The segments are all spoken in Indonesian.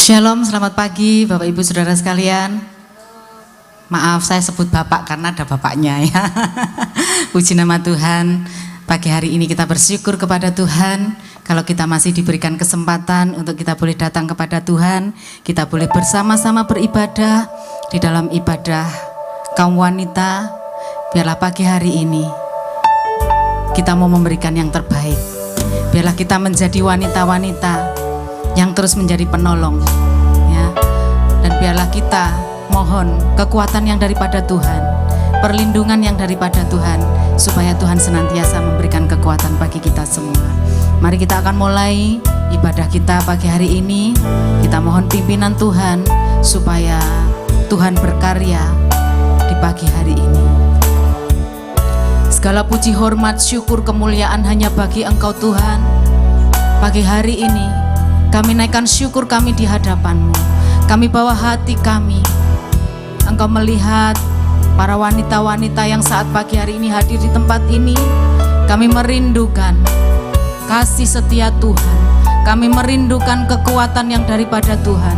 Shalom, selamat pagi Bapak Ibu Saudara sekalian. Maaf saya sebut Bapak karena ada bapaknya ya. Puji nama Tuhan. Pagi hari ini kita bersyukur kepada Tuhan kalau kita masih diberikan kesempatan untuk kita boleh datang kepada Tuhan. Kita boleh bersama-sama beribadah di dalam ibadah kaum wanita. Biarlah pagi hari ini kita mau memberikan yang terbaik. Biarlah kita menjadi wanita-wanita yang terus menjadi penolong ya. Dan biarlah kita mohon kekuatan yang daripada Tuhan, perlindungan yang daripada Tuhan, supaya Tuhan senantiasa memberikan kekuatan bagi kita semua. Mari kita akan mulai ibadah kita pagi hari ini. Kita mohon pimpinan Tuhan supaya Tuhan berkarya di pagi hari ini. Segala puji, hormat, syukur, kemuliaan hanya bagi Engkau Tuhan. Pagi hari ini kami naikkan syukur kami di hadapan-Mu. Kami bawa hati kami. Engkau melihat para wanita-wanita yang saat pagi hari ini hadir di tempat ini. Kami merindukan kasih setia Tuhan. Kami merindukan kekuatan yang daripada Tuhan.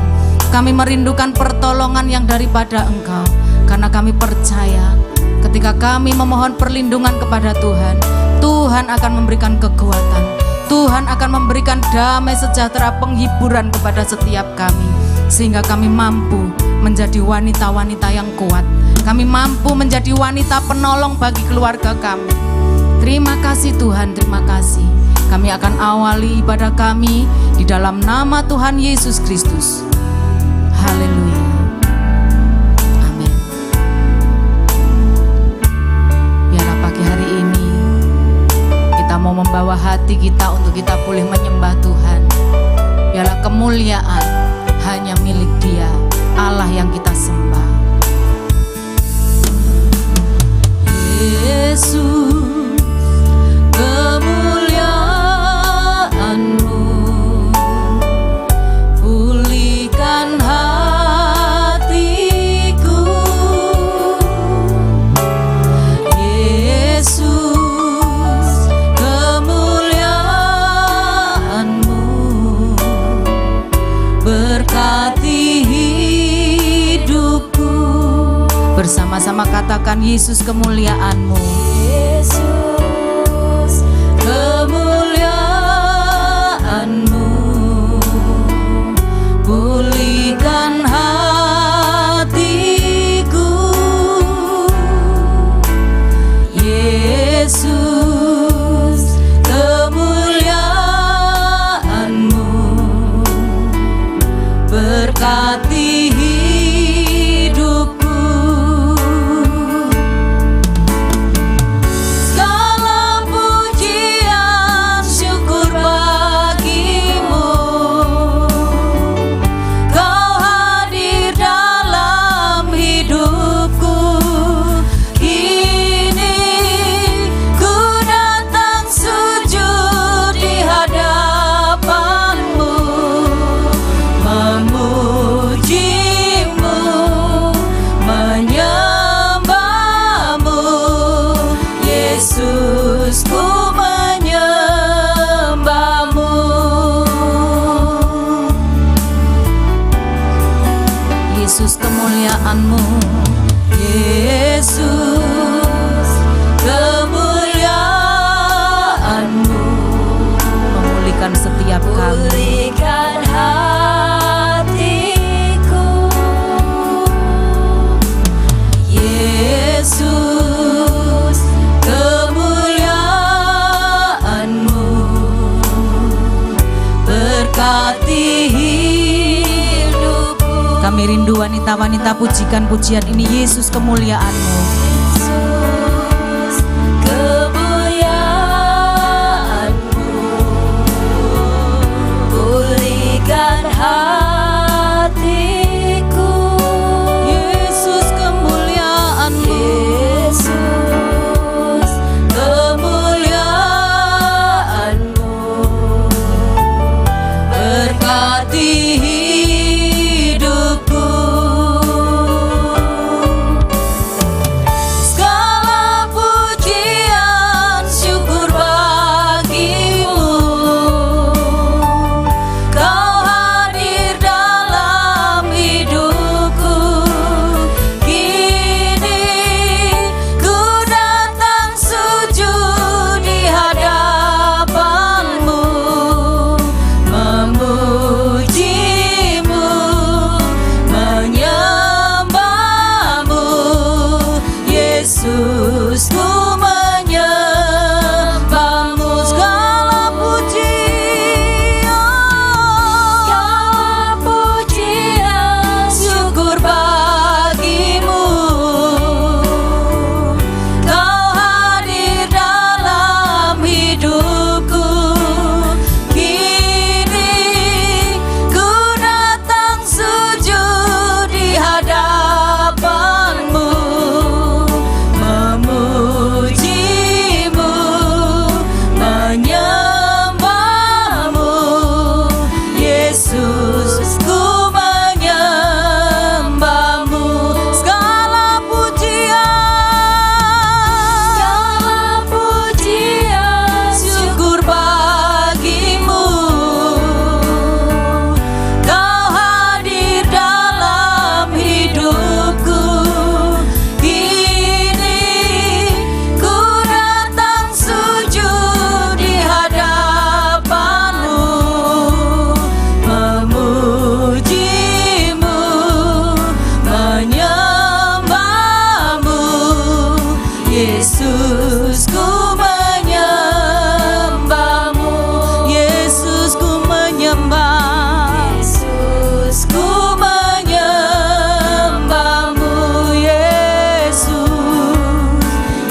Kami merindukan pertolongan yang daripada Engkau. Karena kami percaya ketika kami memohon perlindungan kepada Tuhan, Tuhan akan memberikan kekuatan. Tuhan akan memberikan damai sejahtera, penghiburan kepada setiap kami, sehingga kami mampu menjadi wanita-wanita yang kuat. Kami mampu menjadi wanita penolong bagi keluarga kami. Terima kasih Tuhan, terima kasih. Kami akan awali ibadah kami di dalam nama Tuhan Yesus Kristus. Haleluya. Amin. Biarlah pagi hari ini kita mau membawa hati kita untuk kita boleh menyembah Tuhan. Biarlah kemuliaan hanya milik Dia, Allah yang kita sembah. Yesus, kemuliaan-Mu pulihkan hatiku. Yesus, kemuliaan-Mu berkati hidupku. Bersama-sama katakan, Yesus, kemuliaan-Mu. Yesus, kemuliaan-Mu pulihkan hatiku. Yesus, kemuliaan-Mu berkati hidupku. Segala pujian syukur bagimu. Kau hadir dalam hidupku. Kini ku datang sujud di hadapan-Mu, memuji-Mu, menyembah-Mu. Yesus, ku menyembah-Mu. Yesus, kemuliaan-Mu. Yesus, kemuliaan-Mu memulihkan setiap kami. Pulihkan hatiku. Yesus, kemuliaan-Mu berkati hidupku. Kami rindu wanita-wanita pujikan pujian ini. Yesus, kemuliaan-Mu. Yesus, kemuliaan-Mu pulihkan hatiku. Yesus, kemuliaan-Mu. Yesus, kemuliaan-Mu berkati hidupku. Yesus, ku menyembahmu. Segala pujian, syukur bagimu. Kau hadir dalam hidupku. Kini ku datang sujud di hadapanmu, memujimu, menyembahmu. Yesus, ku menyembahmu. Segala pujian, syukur bagimu. Kau hadir dalam hidupku. Kini ku datang sujud di hadapanmu, memujimu, menyembahmu. Yesus, ku menyembahmu. Yesus, ku menyembah. Yesus, ku menyembahmu. Yesus,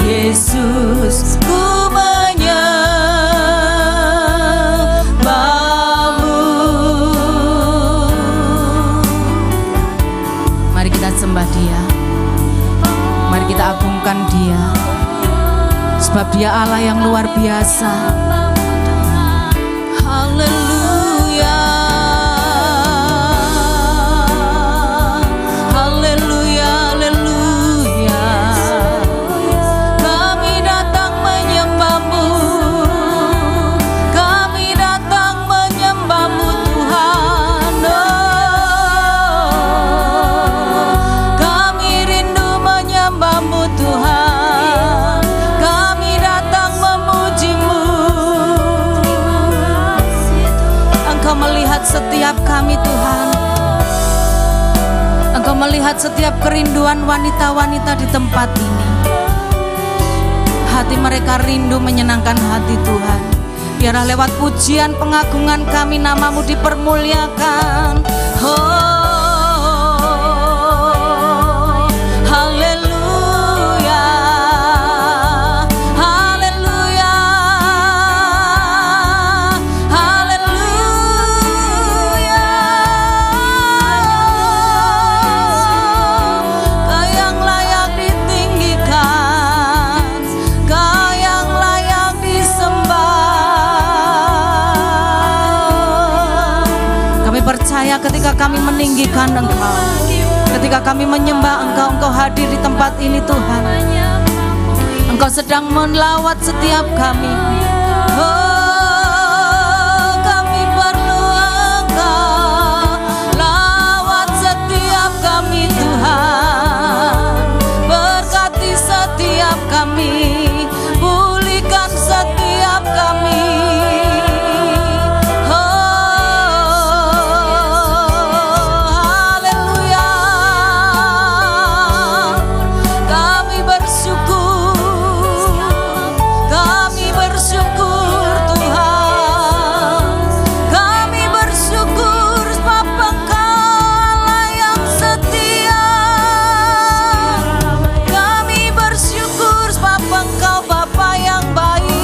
Yesus, ku menyembahmu. Mari kita sembah Dia. Mari kita agungkan Dia. Sebab Dia Allah yang luar biasa. Haleluya. Haleluya, haleluya. Kami datang menyembahmu. Kami datang menyembahmu Tuhan. Kami rindu menyembahmu Tuhan. Kami datang memujimu. Engkau melihat setiap kami Tuhan. Engkau melihat setiap kerinduan wanita-wanita di tempat ini. Hati mereka rindu menyenangkan hati Tuhan. Biarlah lewat pujian pengagungan kami namamu dipermuliakan. Oh, haleluya, haleluya, haleluya. Kau yang layak ditinggikan, Kau yang layak disembah. Kami percaya ketika kami meninggikan Engkau, ketika kami menyembah Engkau, Engkau hadir di tempat ini Tuhan. Engkau sedang melawat setiap kami. Oh, kami perlu Engkau lawat setiap kami Tuhan. Berkati setiap kami, pulihkan setiap kami. Haleluya. Kami bersyukur. Kami bersyukur Tuhan. Kami bersyukur sebab Engkau Allah yang setia. Kami bersyukur sebab Engkau Bapa yang baik.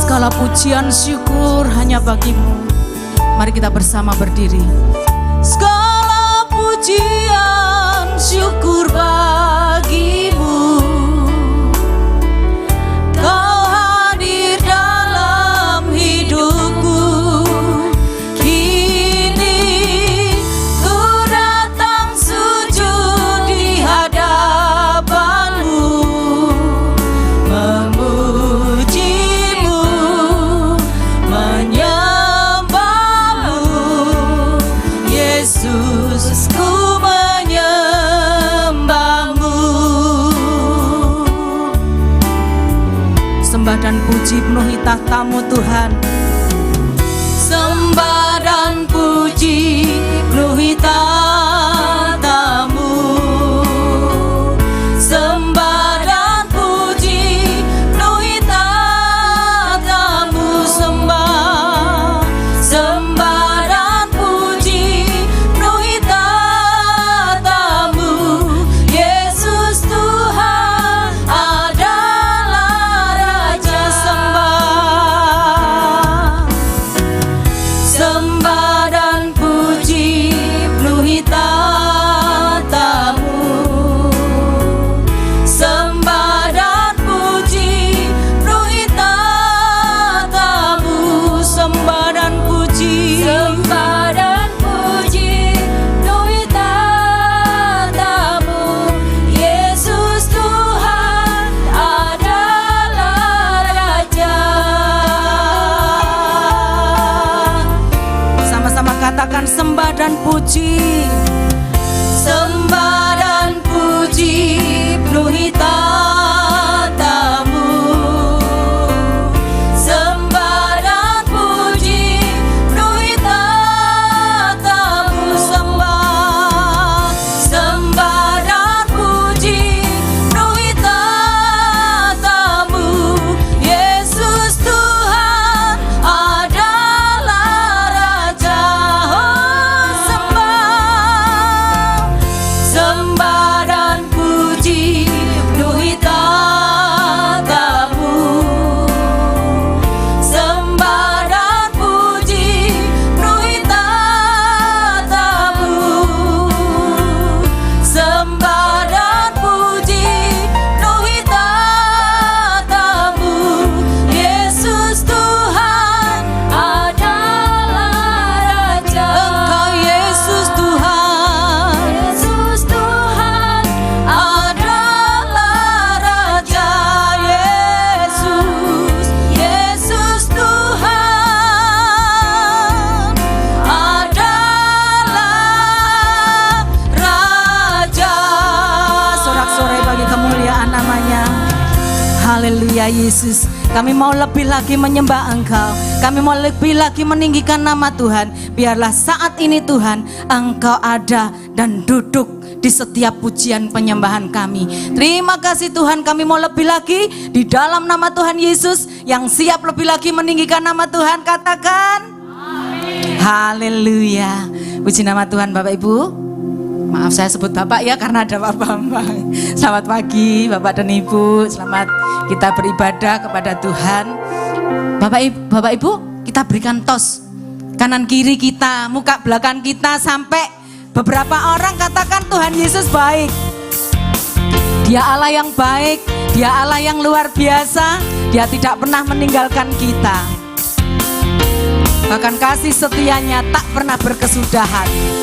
Segala pujian syukur hanya bagimu. Mari kita bersama berdiri. Segala pujian dan puji penuhi tahta-Mu Tuhan. Sembah dan puji penuhi tahta-Mu. Sembah dan puji penuhi tahta-Mu. Sembah dan puji penuhi tahta-Mu. Yesus Tuhan adalah Raja. Sembah dan puji penuhi tahta-Mu. Sembah dan puji penuhi tahta-Mu. Sembah dan puji penuhi tahta-Mu. Yesus Tuhan adalah Raja. Sama-sama katakan sembah dan puji. Sembah dan puji penuhi tahta-Mu. Sembah dan puji penuhi tahta-Mu. Sembah dan puji penuhi tahta-Mu. Yesus Tuhan adalah Raja. Oh, sembah dan puji penuhi tahta-Mu. Sembah dan puji penuhi tahta-Mu. Sembah dan puji penuhi tahta-Mu. Yesus Tuhan adalah Raja. Engkau Yesus Tuhan. Yesus Tuhan adalah Raja. Yesus Tuhan adalah Raja. Sorak-sorai bagi kemuliaan namanya. Haleluya Yesus. Kami mau lebih lagi menyembah Engkau. Kami mau lebih lagi meninggikan nama Tuhan. Biarlah saat ini Tuhan Engkau ada dan duduk di setiap pujian penyembahan kami. Terima kasih Tuhan, kami mau lebih lagi di dalam nama Tuhan Yesus. Yang siap lebih lagi meninggikan nama Tuhan, katakan amin. Haleluya. Puji nama Tuhan. Bapak Ibu, maaf saya sebut Bapak ya karena ada Pak Bambang. Selamat pagi Bapak dan Ibu. Selamat kita beribadah kepada Tuhan. Bapak Ibu, kita berikan tos kanan kiri kita, muka belakang kita, sampai beberapa orang katakan Tuhan Yesus baik. Dia Allah yang baik, Dia Allah yang luar biasa. Dia tidak pernah meninggalkan kita. Bahkan kasih setianya tak pernah berkesudahan.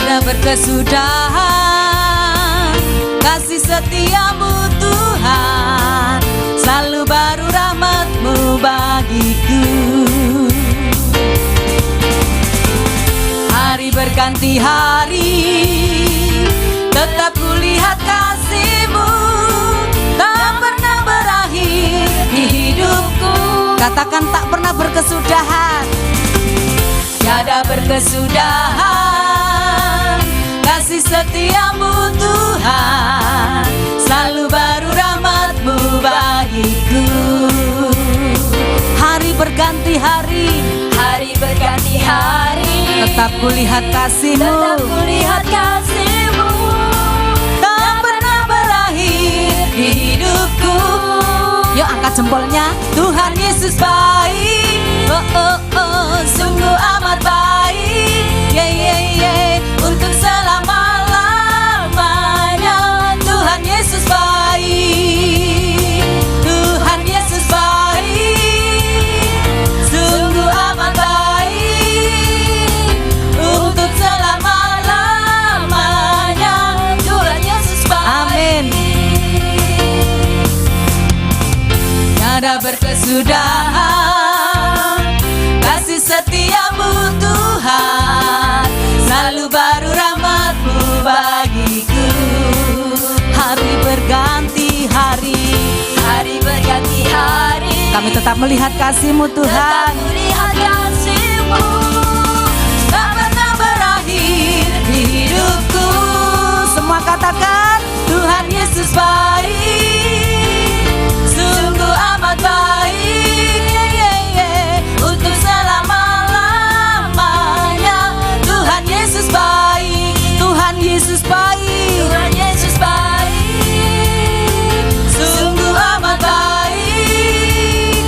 Tiada berkesudahan kasih setiamu Tuhan. Selalu baru rahmat-Mu bagiku. Hari berganti hari, tetap kulihat kasih-Mu, tak pernah berakhir di hidupku. Katakan tak pernah berkesudahan. Tiada berkesudahan kasih setiamu Tuhan. Selalu baru rahmat-Mu bagiku. Hari berganti hari, hari berganti hari, tetap kulihat kasih-Mu, tetap kulihat kasih-Mu, tak pernah berakhir di hidupku. Yuk angkat jempolnya. Tuhan Yesus baik, oh oh oh, sungguh amat baik, yeah yeah yeah, untuk selama-lamanya. Tuhan Yesus baik, Tuhan Yesus baik, sungguh amat baik, untuk selama-lamanya. Tuhan Yesus baik. Amin. Tiada berkesudahan tetap melihat kasih-Mu Tuhan. Tetap melihat kasih-Mu, tak pernah berakhir di hidupku. Semua katakan, Tuhan Yesus baik, sungguh amat baik, untuk selama-lamanya. Tuhan Yesus baik, Tuhan Yesus baik. Tuhan Yesus baik, sungguh amat baik,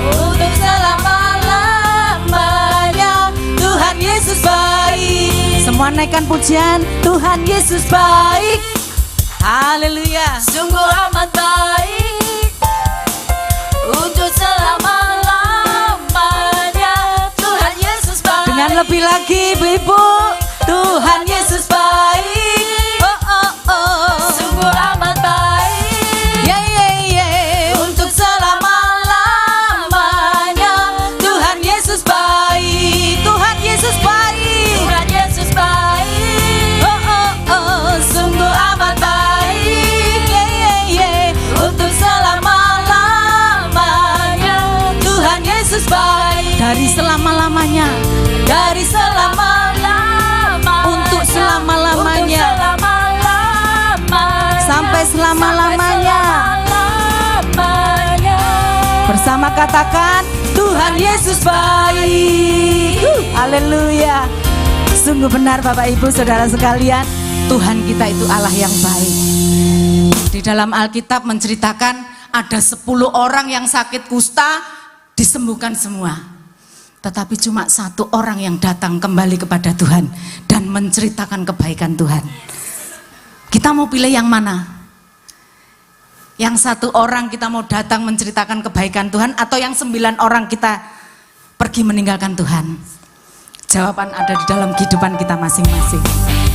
untuk selama-lamanya. Tuhan Yesus baik. Semua naikkan pujian, Tuhan Yesus baik. Haleluya. Sungguh amat baik, untuk selama-lamanya. Tuhan Yesus baik. Dengan lebih lagi ibu-ibu, Tuhan Yesus baik. Oh oh oh. Sungguh amat baik, Untuk selama-lamanya. Tuhan Yesus baik. Tuhan Yesus baik. Tuhan Yesus baik. Oh oh oh. Sungguh amat baik, untuk selama-lamanya. Tuhan Yesus baik. Dari selama-lamanya. Dari selama-lamanya, Untuk selama-lamanya. untuk selama-lamanya, Sampai selama-lamanya. selama-lamanya. Bersama katakan, Tuhan Yesus baik. Haleluya. Sungguh benar Bapak Ibu Saudara sekalian, Tuhan kita itu Allah yang baik. Di dalam Alkitab menceritakan ada 10 orang yang sakit kusta disembuhkan semua. Tetapi cuma 1 orang yang datang kembali kepada Tuhan dan menceritakan kebaikan Tuhan. Kita mau pilih yang mana? Yang 1 orang kita mau datang menceritakan kebaikan Tuhan, atau yang 9 orang kita pergi meninggalkan Tuhan? Jawaban ada di dalam kehidupan kita masing-masing.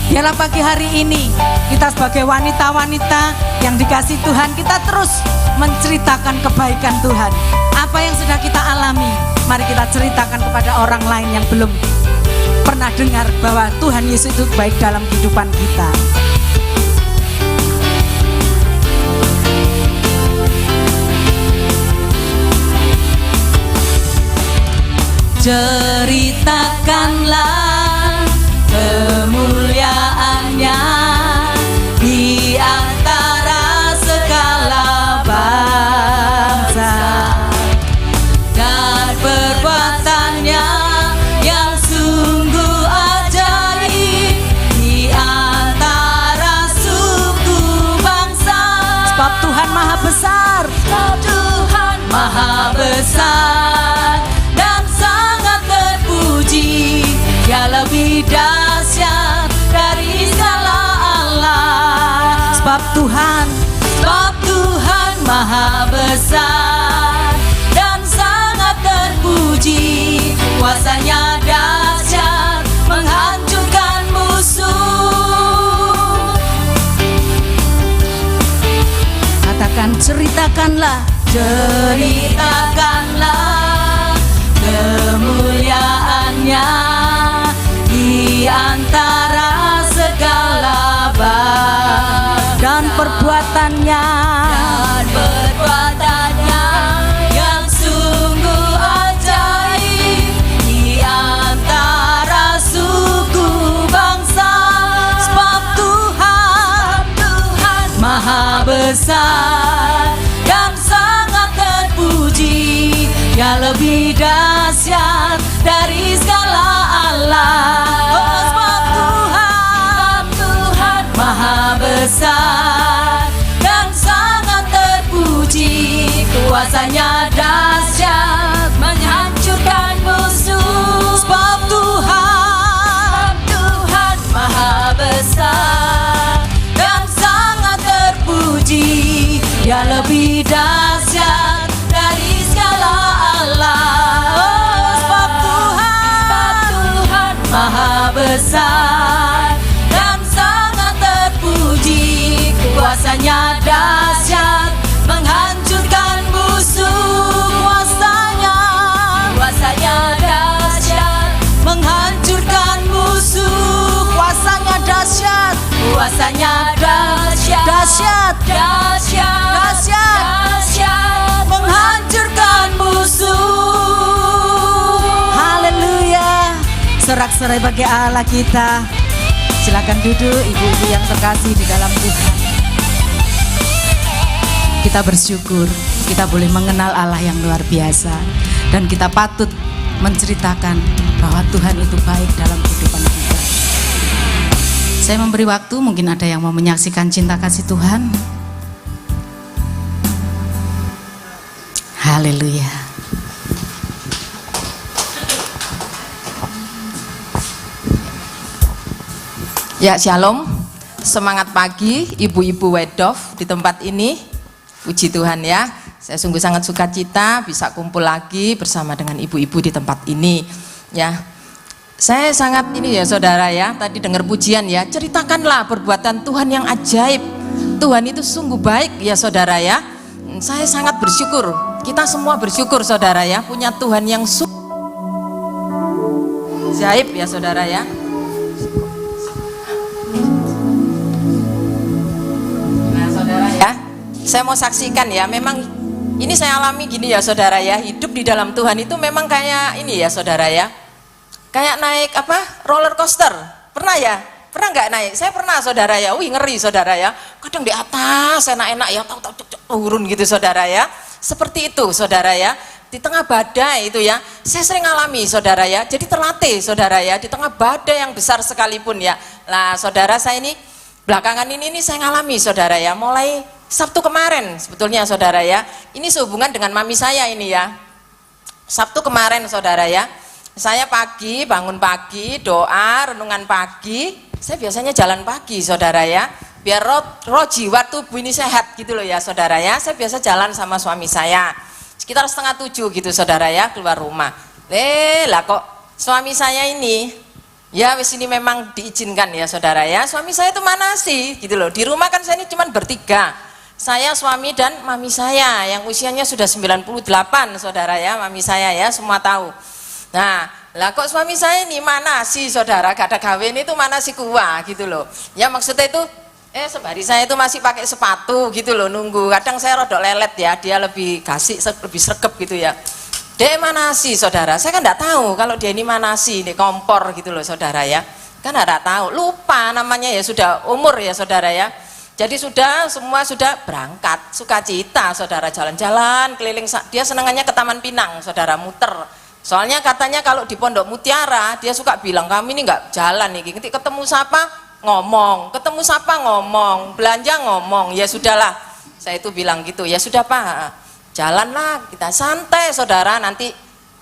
Biarlah pagi hari ini kita sebagai wanita-wanita yang dikasih Tuhan, kita terus menceritakan kebaikan Tuhan. Apa yang sudah kita alami, mari kita ceritakan kepada orang lain yang belum pernah dengar bahwa Tuhan Yesus itu baik dalam kehidupan kita. Ceritakanlah kemuliaan-Nya di antara segala bangsa, dan perbuatan-Nya yang sungguh ajaib di antara suku bangsa. Sebab Tuhan Maha Besar. Sebab Tuhan Maha Besar dan sangat terpuji. Dia lebih dahsyat dari segala Allah. Sebab Tuhan Maha Besar dan sangat terpuji. Kuasanya dahsyat menghancurkan musuh. katakan, ceritakanlah. Ceritakanlah kemuliaan-Nya di antara segala bangsa, Dan perbuatannya, dan perbuatannya yang sungguh ajaib di antara suku bangsa. sebab Tuhan Maha Besar dan sangat terpuji. Dia lebih dahsyat dari segala Allah. Oh, sebab Tuhan Maha Besar dan sangat terpuji. Kuasanya dahsyat menghancurkan musuh. sebab Tuhan Maha Besar dan sangat terpuji. Dia lebih dahsyat dari segala Allah. Oh, sebab Tuhan Maha Besar dan sangat terpuji. Kuasanya dahsyat menghancurkan musuh. Kuasanya dahsyat menghancurkan musuh. kuasanya dahsyat, Kuasanya dahsyat, dahsyat, dahsyat, dahsyat, dahsyat menghancurkan musuh. bersorak-sorai bagi Allah kita. Silakan duduk ibu-ibu yang terkasih di dalam Tuhan. Kita bersyukur kita boleh mengenal Allah yang luar biasa, dan kita patut menceritakan bahwa Tuhan itu baik dalam kehidupan kita. Saya memberi waktu, mungkin ada yang mau menyaksikan cinta kasih Tuhan. Haleluya. Ya, shalom, semangat pagi ibu-ibu Wedov di tempat ini. Puji Tuhan ya, saya sungguh sangat sukacita bisa kumpul lagi bersama dengan ibu-ibu di tempat ini. Ya, saya sangat ini ya saudara ya, tadi dengar pujian ya, ceritakanlah perbuatan Tuhan yang ajaib. Tuhan itu sungguh baik ya saudara ya. Saya sangat bersyukur, kita semua bersyukur saudara ya, punya Tuhan yang sungguh ajaib ya saudara ya. Saya mau saksikan ya, memang ini saya alami gini ya saudara ya, hidup di dalam Tuhan itu memang kayak ini ya saudara ya, kayak naik apa, roller coaster. Pernah ya? Pernah nggak naik? Saya pernah saudara ya, wih ngeri saudara ya, kadang di atas enak-enak ya, tahu turun gitu saudara ya, seperti itu saudara ya, di tengah badai itu ya, saya sering alami saudara ya, jadi terlatih saudara ya, di tengah badai yang besar sekalipun ya. Nah saudara, saya ini belakangan ini saya ngalami saudara ya, mulai Sabtu kemarin sebetulnya saudara ya, ini sehubungan dengan mami saya ini ya. Sabtu kemarin saudara ya, saya pagi, bangun pagi, doa, renungan pagi. Saya biasanya jalan pagi saudara ya, biar roh jiwa tubuh ini sehat gitu loh ya saudara ya. Saya biasa jalan sama suami saya, sekitar 6:30 gitu saudara ya, keluar rumah. Lah kok suami saya ini, ya wis ini memang diizinkan ya saudara ya, suami saya itu mana sih gitu loh. Di rumah kan saya ini cuma bertiga, saya, suami, dan mami saya yang usianya sudah 98 saudara ya, mami saya ya, semua tahu. Nah, lah kok suami saya ini mana sih saudara, gak ada kawin itu mana sih kuah gitu loh. Ya maksudnya itu, sembari saya itu masih pakai sepatu gitu loh, nunggu. Kadang saya rodok lelet ya, dia lebih kasih, lebih sregep gitu ya. Dek mana sih saudara, saya kan gak tahu kalau dia ini mana sih, di kompor gitu loh saudara ya. Kan gak tahu, lupa namanya ya, sudah umur ya saudara ya. Jadi semua sudah berangkat, sukacita saudara, jalan-jalan keliling. Dia senangannya ke Taman Pinang saudara, muter. Soalnya katanya kalau di Pondok Mutiara dia suka bilang, kami ini nggak jalan nih, ketemu siapa ngomong, ketemu siapa ngomong, belanja ngomong. Ya sudahlah, saya itu bilang gitu, ya sudah Pak, jalanlah kita santai saudara, nanti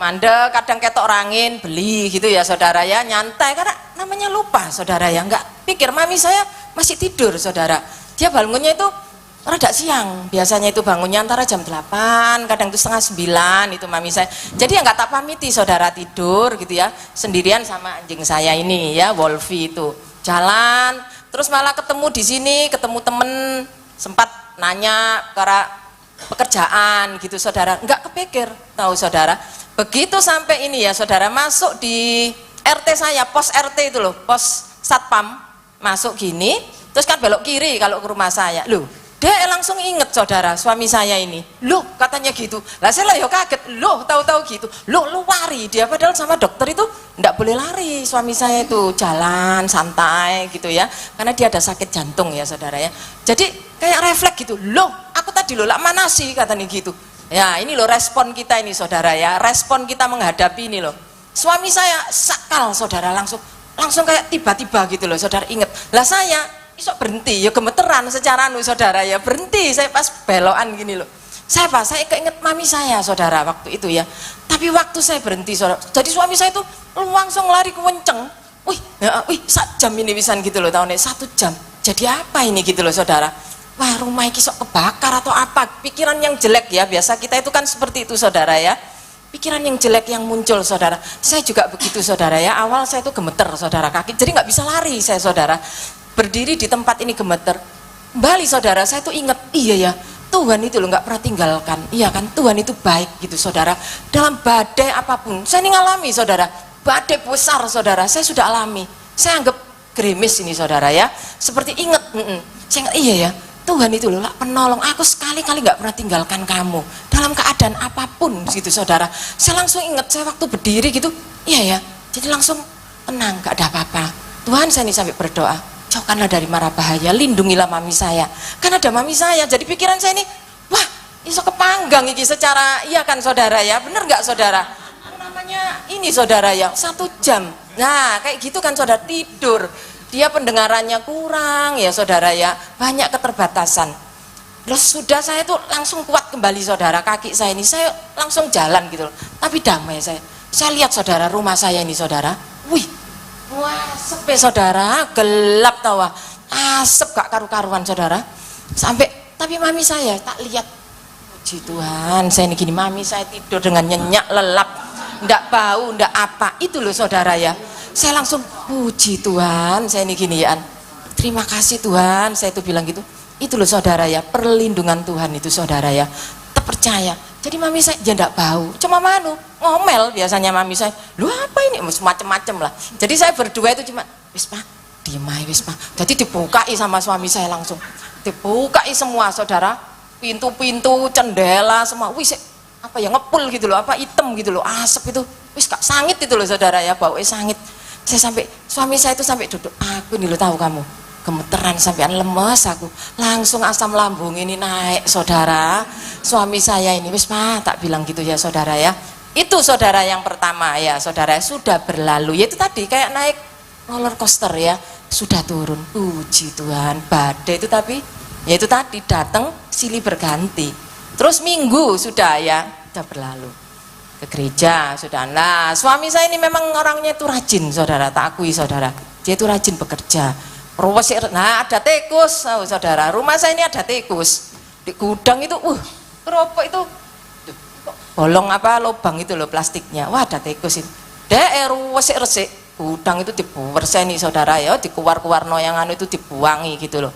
mandek kadang ketok rangin beli gitu ya saudara ya, nyantai, karena namanya lupa saudara ya, nggak pikir mami saya masih tidur saudara. Dia bangunnya itu rada siang, biasanya itu bangunnya antara jam 8, kadang itu setengah 9 itu mami saya. Jadi ya nggak tak pamiti saudara, tidur gitu ya, sendirian sama anjing saya ini ya, Wolfie itu. Jalan, terus malah ketemu di sini, ketemu temen, sempat nanya karena pekerjaan gitu saudara, nggak kepikir tahu saudara. Begitu sampai ini ya saudara, masuk di RT saya, pos RT itu loh, pos Satpam, masuk gini, terus kan belok kiri kalau ke rumah saya. Loh, dia langsung inget saudara, suami saya ini. Loh, katanya gitu. Lah saya lah kaget. Loh, tahu-tahu gitu. Loh, lu lari. Dia padahal sama dokter itu enggak boleh lari. Suami saya itu jalan santai gitu ya. Karena dia ada sakit jantung ya saudara ya. Jadi kayak refleks gitu. Loh, aku tadi loh lah mana sih katanya gitu. Ya, ini loh respon kita ini saudara ya. Respon kita menghadapi ini loh. Suami saya sakal saudara, langsung kayak tiba-tiba gitu loh saudara, inget. Lah saya isok berhenti ya, gemeteran secara saudara ya, berhenti saya pas belokan gini loh. Saya keinget mami saya saudara waktu itu ya. Tapi waktu saya berhenti saudara, jadi suami saya itu langsung lari kenceng. Wih 1 jam ini pisan gitu loh tahunnya, 1 jam. Jadi apa ini gitu loh saudara. Wah, rumah ini sok kebakar atau apa, pikiran yang jelek ya, biasa kita itu kan seperti itu saudara ya. Pikiran yang jelek yang muncul saudara. Saya juga begitu saudara ya, awal saya itu gemeter saudara, kaki jadi nggak bisa lari saya saudara. Berdiri di tempat ini gemeter. Kembali saudara, saya tuh ingat, iya ya, Tuhan itu loh nggak pernah tinggalkan. Iya kan, Tuhan itu baik gitu saudara. Dalam badai apapun, saya ini ngalami saudara, badai besar saudara, saya sudah alami. Saya anggap gerimis ini saudara ya, seperti ingat, saya ingat, iya ya, Tuhan itu loh penolong, aku sekali-kali nggak pernah tinggalkan kamu dalam keadaan apapun gitu saudara. Saya langsung ingat, saya waktu berdiri gitu, iya ya, jadi langsung tenang, gak ada apa-apa. Tuhan, saya ini sampai berdoa, jauhkanlah dari mara bahaya, lindungilah mami saya. Kan ada mami saya, jadi pikiran saya ini, wah, iso kepanggang iki secara, iya kan saudara ya, bener gak saudara? Namanya ini saudara ya, 1 jam. Nah, kayak gitu kan saudara, tidur. Dia pendengarannya kurang ya saudara ya, banyak keterbatasan. Terus sudah saya tuh langsung kuat kembali saudara, kaki saya ini saya langsung jalan gitu loh. Tapi damai saya. Saya lihat saudara rumah saya ini saudara, wih, wah sepi saudara, gelap tawa, asap gak karu-karuan saudara. Sampai tapi mami saya tak lihat, puji Tuhan, saya ini gini, mami saya tidur dengan nyenyak lelap, ndak bau, ndak apa, itu loh saudara ya. Saya langsung puji Tuhan, saya ini gini ya, terima kasih Tuhan, saya itu bilang gitu. Itu loh saudara ya, perlindungan Tuhan itu saudara ya, terpercaya. Jadi mami saya ya ndak bau, cuma ngomel biasanya mami saya, lu apa ini, macem-macem lah. Jadi saya berdua itu cuma, wis pak, diem aja wis pak. Jadi dibukai sama suami saya langsung, dibukai semua saudara, pintu-pintu, jendela semua, wis apa ya ngepul gitu loh, apa hitam gitu loh, asap itu, wis kak sangit itu loh saudara ya, bau sangit. Saya sampai, suami saya itu sampai duduk, aku ini lo tahu kamu, gemeteran sampean, lemes aku, langsung asam lambung ini naik saudara. Suami saya ini wis pak, tak bilang gitu ya saudara ya. Itu saudara yang pertama ya saudara, sudah berlalu, ya itu tadi kayak naik roller coaster ya, sudah turun, puji Tuhan. Badai itu tapi ya itu tadi datang silih berganti. Terus minggu sudah ya, sudah berlalu, ke gereja sudah. Nah suami saya ini memang orangnya itu rajin saudara, tak akui saudara, dia itu rajin bekerja. Nah ada tikus, oh, saudara, rumah saya ini ada tikus di gudang itu, keropok itu bolong apa lubang itu loh plastiknya, wah ada tikus itu, resik gudang itu diberseni saudara ya, dikeluar-keluar no yang anu itu dibuangi gitu loh,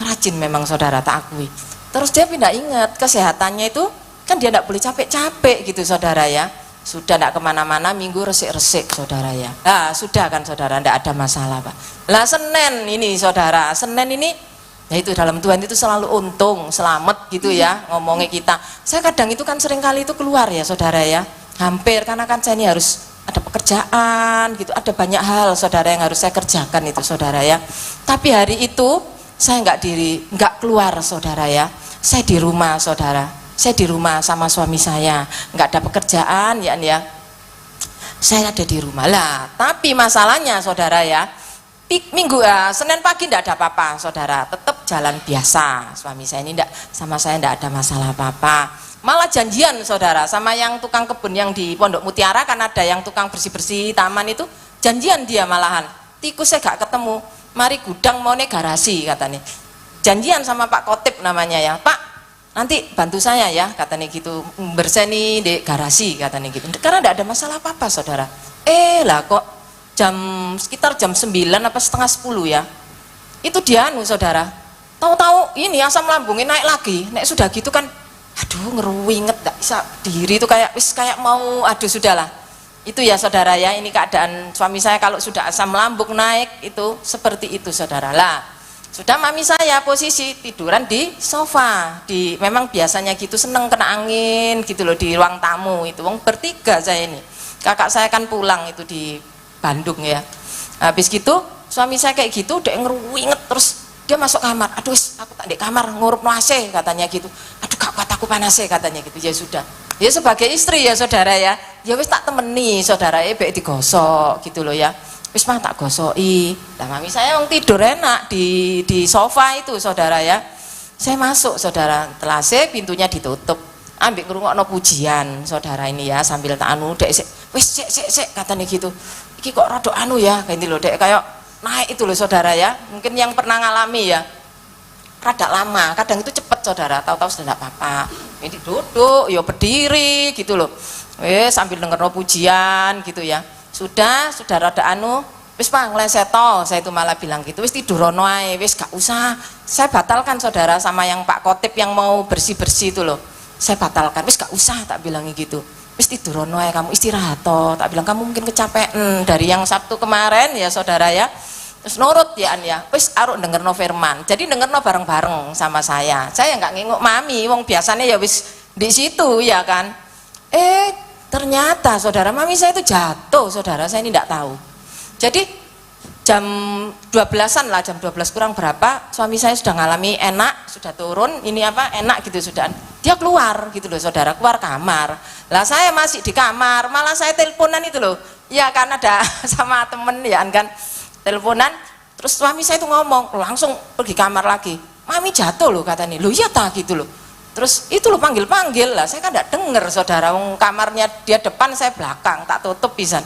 rajin memang saudara, tak akui. Terus dia pindah ingat kesehatannya itu kan dia tidak boleh capek-capek gitu saudara ya, sudah tidak kemana-mana, minggu resik-resik saudara ya. Nah sudah kan saudara, tidak ada masalah pak. Lah Senin ini saudara, Senin ini ya itu dalam Tuhan itu selalu untung, selamat gitu ya ngomongnya kita. Saya kadang itu kan sering kali itu keluar ya saudara ya, hampir, karena kan saya ini harus ada pekerjaan gitu, ada banyak hal saudara yang harus saya kerjakan itu saudara ya. Tapi hari itu saya nggak keluar saudara ya, saya di rumah saudara. Saya di rumah sama suami saya, nggak ada pekerjaan ya, saya ada di rumah lah. Tapi masalahnya saudara ya, minggu Senin pagi tidak ada apa-apa saudara, tetap jalan biasa. Suami saya ini sama saya tidak ada masalah apa-apa. Malah janjian saudara sama yang tukang kebun yang di Pondok Mutiara, kan ada yang tukang bersih-bersih taman itu, janjian dia malahan. Tikus saya gak ketemu, mari gudang mau garasi katanya. Janjian sama Pak Kotip namanya ya, Pak nanti bantu saya ya katanya gitu, berseni di garasi katanya gitu, karena tidak ada masalah apa-apa saudara. Lah kok sekitar jam 9 apa setengah 10 ya, itu dia saudara, tahu-tahu ini asam lambungnya naik lagi. Naik sudah gitu kan, aduh ngeruinget, gak bisa diri itu kayak mau, aduh sudahlah. Itu ya saudara ya, ini keadaan suami saya kalau sudah asam lambung naik itu seperti itu saudara lah. Sudah mami saya posisi tiduran di sofa, memang biasanya gitu seneng kena angin gitu loh di ruang tamu itu, wong bertiga saya ini, kakak saya kan pulang itu di Bandung ya. Habis gitu suami saya kayak gitu udah ngeruinget, terus dia masuk kamar, aduh aku tak di kamar ngurup no AC katanya gitu, aduh gak kuat aku panas katanya gitu. Ya sudah, ya sebagai istri ya saudara ya wis tak temeni saudara ya, baik digosok gitu loh ya, wis mah tak gosoki. Lah mami saya wong tidur enak di sofa itu saudara ya. Saya masuk saudara, telase pintunya ditutup, ambil ngrungokno pujian saudara ini ya, sambil tak anu dek wis sik katanya gitu. Iki kok rada anu ya, kayak loh dek kayak naik itu loh saudara ya. Mungkin yang pernah ngalami ya, rada lama, kadang itu cepet saudara, tahu-tahu sudah enggak apa-apa. Ini duduk, ya berdiri gitu loh. Sambil denger pujian gitu ya. Sudah rada anu, wis Pak ngleseto, saya itu malah bilang gitu, wis tidurono ae, wis gak usah. Saya batalkan saudara sama yang Pak Kotip yang mau bersih-bersih itu loh. Saya batalkan, wis gak usah tak bilangnya gitu. Wis tidurono ae, kamu istirahat toh, tak bilang kamu mungkin kecapean dari yang Sabtu kemarin ya saudara ya. Terus nurut ya wis aruk dengerno firman. Jadi dengerno bareng-bareng sama saya. Saya nggak ngengok mami, wong biasanya ya wis di situ ya kan. Ternyata saudara mami saya itu jatuh saudara, saya ini tidak tahu. Jadi jam 12-an lah, jam 12 kurang berapa, suami saya sudah ngalami enak, sudah turun, ini apa, enak gitu sudah. Dia keluar gitu loh saudara, keluar kamar. Lah saya masih di kamar, malah saya teleponan itu loh. Ya kan ada sama temen ya kan, teleponan, terus suami saya itu ngomong, langsung pergi kamar lagi. Mami jatuh loh katanya, loh iya tak gitu loh. Terus itu loh panggil-panggil lah, saya kan tidak denger saudara, kamarnya dia depan, saya belakang, tak tutup pisan.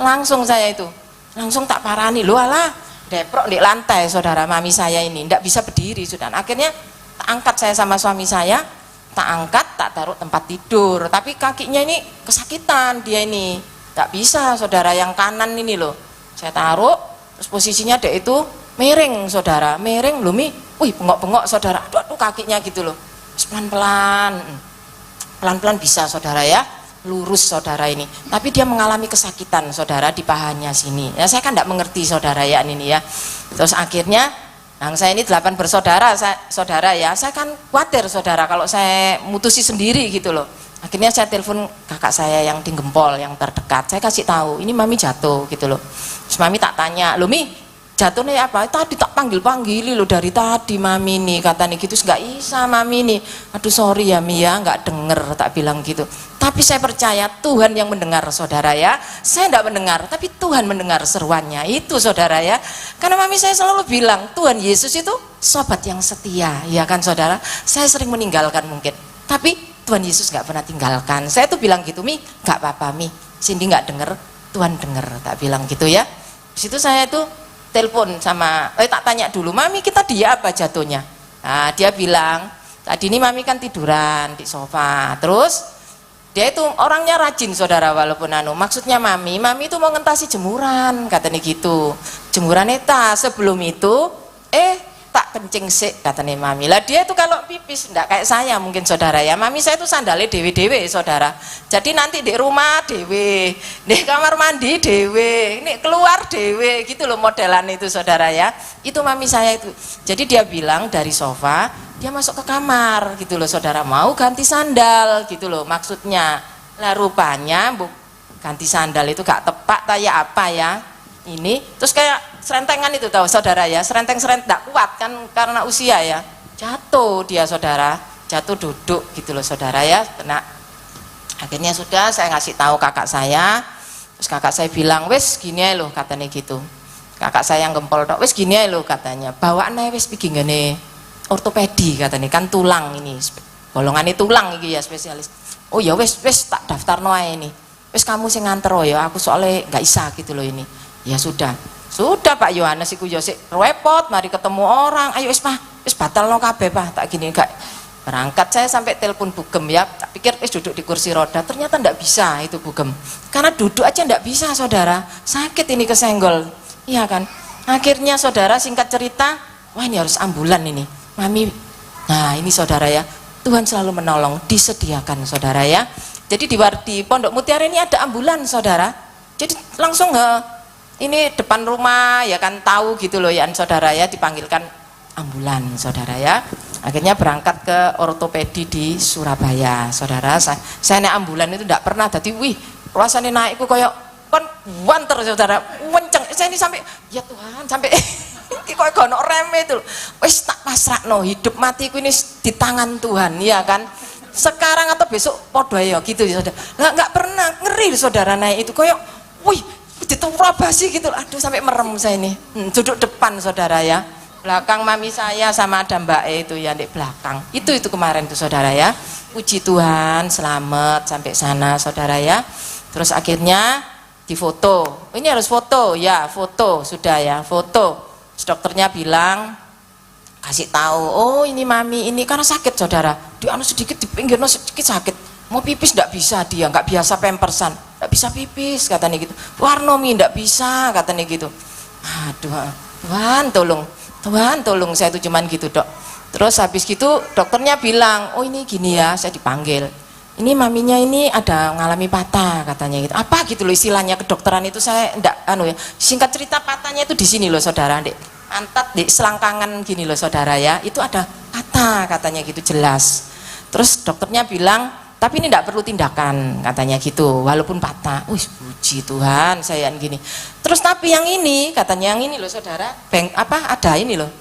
Langsung saya itu, langsung tak parani, loh alah, deprok di lantai saudara, mami saya ini, tidak bisa berdiri sudah. Akhirnya tak angkat saya sama suami saya, tak angkat, tak taruh tempat tidur, tapi kakinya ini kesakitan dia ini, tak bisa saudara, yang kanan ini loh, saya taruh, terus posisinya dia itu miring saudara, miring loh mi, wih bengok-bengok saudara, aduh kakinya gitu loh. Pelan-pelan, pelan-pelan bisa saudara ya, lurus saudara ini. Tapi dia mengalami kesakitan saudara di pahanya sini. Ya saya kan tidak mengerti saudara ya ini ya. Terus akhirnya, saya ini 8 bersaudara, saudara ya. Saya kan khawatir saudara kalau saya mutusi sendiri gitu loh. Akhirnya saya telepon kakak saya yang di Gempol yang terdekat. Saya kasih tahu, ini mami jatuh gitu loh. Terus mami tak tanya, loh mi jatuhnya apa? Tadi tak panggil-panggili loh dari tadi mami nih, katanya gitu, nggak bisa mami nih, aduh sorry ya mi ya, nggak denger, tak bilang gitu. Tapi saya percaya Tuhan yang mendengar saudara ya, saya tidak mendengar, tapi Tuhan mendengar seruannya itu saudara ya. Karena mami saya selalu bilang, Tuhan Yesus itu sobat yang setia, ya kan saudara. Saya sering meninggalkan mungkin, tapi Tuhan Yesus nggak pernah tinggalkan. Saya tuh bilang gitu, mi nggak apa-apa mi, Cindy nggak denger, Tuhan denger, tak bilang gitu ya. Di situ saya tuh telepon sama, tak tanya dulu, mami kita dia apa jatuhnya? Nah dia bilang, tadi ini mami kan tiduran di sofa, terus dia itu orangnya rajin saudara, walaupun maksudnya mami itu mau ngentasi jemuran, katanya gitu, jemuran eta sebelum itu, tak kencing sih, katanya mami. Lah dia itu kalau pipis enggak kayak saya mungkin saudara ya, mami saya itu sandalnya dewe-dewe saudara, jadi nanti di rumah dewe, di kamar mandi dewe, ini keluar dewe gitu loh modelan itu saudara ya. Itu mami saya itu. Jadi dia bilang dari sofa dia masuk ke kamar gitu loh saudara, mau ganti sandal gitu loh maksudnya. Lah rupanya ganti sandal itu gak tepat kayak apa ya ini, terus kayak serentengan itu tahu saudara ya, serenteng-serenteng tak kuat kan karena usia ya, jatuh dia saudara, jatuh duduk gitu loh saudara ya, kena. Akhirnya sudah saya ngasih tahu kakak saya, terus kakak saya bilang wes gini aja loh katanya gitu, kakak saya yang Gempol dok, wes gini aja loh katanya, bawaan aja wes bikin gini ortopedi katanya, kan tulang ini, golongan tulang ini ya spesialis. Oh ya wes tak daftar noai ini, wes kamu sih nganter oh ya, aku soalnya nggak bisa gitu loh ini. Ya sudah Pak Yohanes iku yo sik repot, mari ketemu orang, ayo wis batal no kabeh Pak, tak gini enggak. Berangkat saya sampai telepon Bugem ya, tak pikir duduk di kursi roda, ternyata enggak bisa itu Bugem. Karena duduk aja enggak bisa saudara, sakit ini kesenggol. Iya kan? Akhirnya saudara singkat cerita, wah ini harus ambulan ini. Mami, nah ini saudara ya, Tuhan selalu menolong, disediakan saudara ya. Jadi di Pondok Mutiara ini ada ambulan saudara. Jadi langsung ini depan rumah ya kan tahu gitu loh ya saudara ya, dipanggilkan ambulan saudara ya. Akhirnya berangkat ke ortopedi di Surabaya saudara. Saya naik ambulan itu tidak pernah, jadi wih rasanya naikku kayak kan wanter saudara, wenceng. Saya ini sampai ya Tuhan sampai kayak gono rem itu, wis tak pasrahno, hidup matiku ini di tangan Tuhan ya kan. Sekarang atau besok podo ya gitu ya saudara. Nggak pernah ngeri saudara naik itu kayak wih ditempelabasi gitu, aduh sampai merem saya ini. Duduk depan saudara ya, belakang mami saya sama ada Mbak itu ya di belakang. Itu kemarin tuh saudara ya. Puji Tuhan selamat sampai sana saudara ya. Terus akhirnya difoto. Ini harus foto ya, foto sudah ya, foto. Terus dokternya bilang kasih tahu, oh ini mami ini karena sakit saudara. Dia sedikit di pinggir sedikit sakit. Mau pipis enggak bisa, dia nggak biasa pempersan, nggak bisa pipis katanya gitu. Warnomi nggak bisa katanya gitu. Aduh Tuhan tolong saya itu cuman gitu dok. Terus habis gitu dokternya bilang, oh ini gini ya, saya dipanggil, ini maminya ini ada ngalami patah katanya gitu. Apa gitu loh istilahnya kedokteran itu, saya enggak ya. Singkat cerita patahnya itu di sini loh saudara, dek pantat di selangkangan gini loh saudara ya, itu ada patah katanya gitu jelas. Terus dokternya bilang tapi ini tidak perlu tindakan katanya gitu, walaupun patah. Wih puji puji Tuhan saya gini. Terus tapi yang ini katanya yang ini loh saudara, ada ini loh.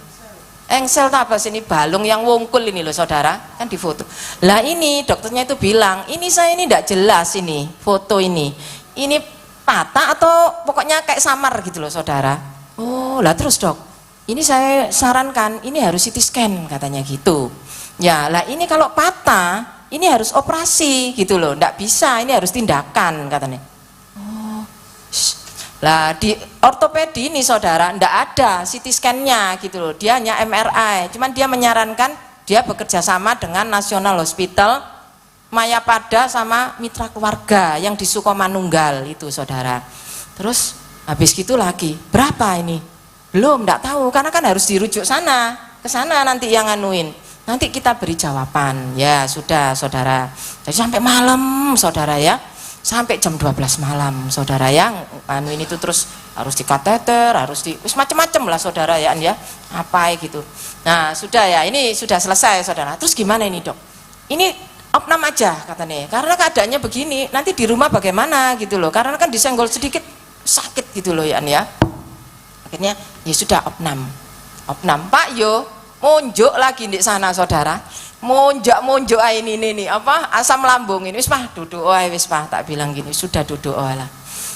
Engsel tak apa sini balung yang wongkul ini loh saudara, kan di foto. Lah ini dokternya itu bilang, ini saya ini tidak jelas ini foto ini patah atau pokoknya kayak samar gitu loh saudara. Oh lah terus dok, ini saya sarankan ini harus CT scan katanya gitu. Ya lah ini kalau patah ini harus operasi gitu loh, tidak bisa, ini harus tindakan katanya. Oh, lah di ortopedi ini saudara ndak ada CT scan-nya gitu loh, dia hanya MRI, cuman dia menyarankan dia bekerja sama dengan National Hospital Mayapada sama Mitra Keluarga yang di Sukomanunggal itu saudara. Terus habis gitu lagi, berapa ini? Belum, ndak tahu karena kan harus dirujuk sana, ke sana nanti yang nganuin. Nanti kita beri jawaban. Ya sudah saudara. Jadi sampai malam saudara ya. Sampai jam 12 malam saudara ya, anu ini tuh terus harus di kateter, harus di macam-macam lah saudara ya, apa gitu. Nah sudah ya, ini sudah selesai saudara. Terus gimana ini dok? Ini opnam aja katanya, karena keadaannya begini, nanti di rumah bagaimana gitu loh, karena kan disenggol sedikit sakit gitu loh ya. Akhirnya ya sudah opnam Pak yo, monjok lagi di sana saudara. Monjok ini apa asam lambung ini wis Pak duduk wis Pak, tak bilang gini sudah duduk lah.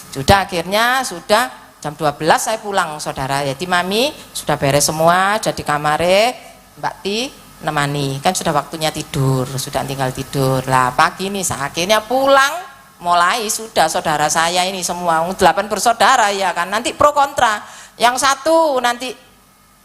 Sudah akhirnya sudah jam 12 saya pulang saudara. Jadi mami sudah beres semua, sudah di kamare, Mbak Ti nemani, kan sudah waktunya tidur, sudah tinggal tidur. Lah pagi nih saya akhirnya pulang, mulai sudah saudara saya ini semua 8 bersaudara ya kan, nanti pro kontra. Yang satu nanti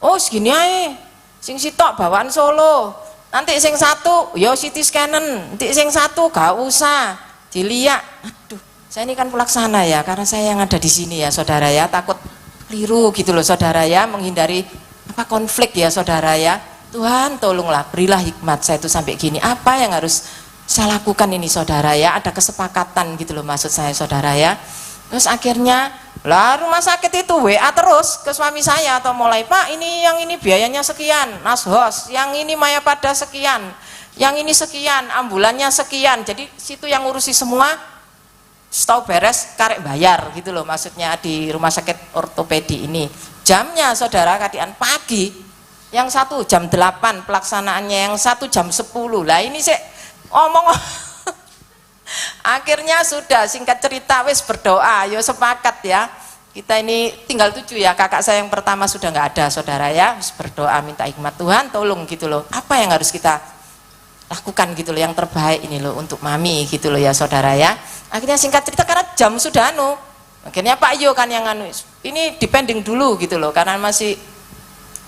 oh segini aja, sing sitok bawaan Solo. Nanti sing satu, yo CT scannen. Nanti sing satu gak usah dilihat. Aduh, saya ini kan pelaksana ya, karena saya yang ada di sini ya, saudara ya. Takut keliru gitu loh, saudara ya, menghindari apa konflik ya, saudara ya. Tuhan tolonglah, berilah hikmat saya itu sampai gini. Apa yang harus saya lakukan ini, saudara ya? Ada kesepakatan gitu loh, maksud saya, saudara ya. Terus akhirnya lah rumah sakit itu WA terus ke suami saya atau mulai Pak ini yang ini biayanya sekian, Nashos, yang ini Mayapada sekian, yang ini sekian, ambulannya sekian. Jadi situ yang ngurusi semua, setahu beres karek bayar gitu loh, maksudnya di rumah sakit ortopedi ini. Jamnya saudara kadian pagi, yang satu jam 8 pelaksanaannya, yang satu jam 10. Lah ini sih omong akhirnya sudah singkat cerita wis berdoa, yo sepakat ya, kita ini tinggal 7 ya, kakak saya yang pertama sudah nggak ada saudara ya, wis berdoa minta hikmat Tuhan tolong gitu loh, apa yang harus kita lakukan gitu loh, yang terbaik ini loh untuk mami gitu loh ya saudara ya. Akhirnya singkat cerita karena jam sudah akhirnya Pak Yo kan yang ini dipending dulu gitu loh, karena masih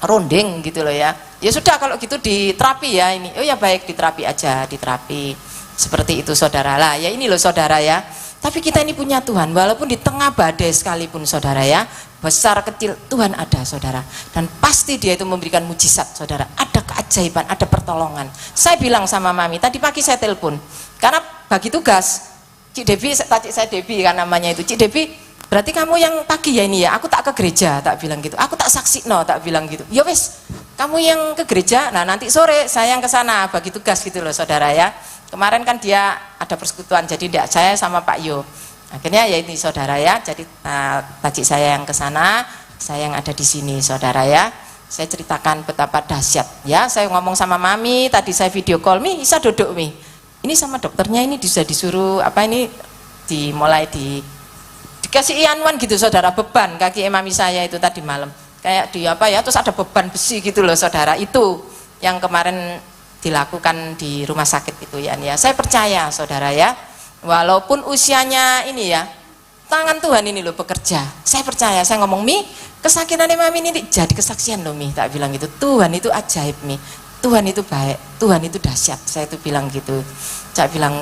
ronding gitu loh ya. Ya sudah kalau gitu diterapi ya ini, oh ya baik diterapi aja, diterapi seperti itu saudara lah ya. Ini loh saudara ya, tapi kita ini punya Tuhan, walaupun di tengah badai sekalipun saudara ya, besar kecil Tuhan ada saudara, dan pasti dia itu memberikan mujizat saudara, ada keajaiban, ada pertolongan. Saya bilang sama mami tadi pagi, saya telepon karena bagi tugas Cik Devi, saya Devi kan namanya itu, Cik Devi berarti kamu yang pagi ya ini ya, aku tak ke gereja, tak bilang gitu, aku tak saksi no, tak bilang gitu. Ya wes kamu yang ke gereja, nah nanti sore saya yang ke sana bagi tugas gitu loh saudara ya. Kemarin kan dia ada persekutuan, jadi tidak saya sama Pak Yo. Akhirnya ya ini saudara ya, jadi tadi saya yang ke sana, saya yang ada di sini saudara ya. Saya ceritakan betapa dahsyat ya. Saya ngomong sama mami, tadi saya video call, Mi bisa duduk Mi. Ini sama dokternya ini sudah disuruh apa ini dimulai dikasih ianuan gitu saudara, beban kaki mami saya itu tadi malam. Kayak di apa ya, terus ada beban besi gitu loh saudara, itu yang kemarin dilakukan di rumah sakit itu ya. Saya percaya saudara ya, walaupun usianya ini ya, tangan Tuhan ini loh bekerja. Saya percaya, saya ngomong Mi, kesakitannya mami ini jadi kesaksian loh Mi, tak bilang gitu. Tuhan itu ajaib Mi, Tuhan itu baik, Tuhan itu dahsyat, saya itu bilang gitu.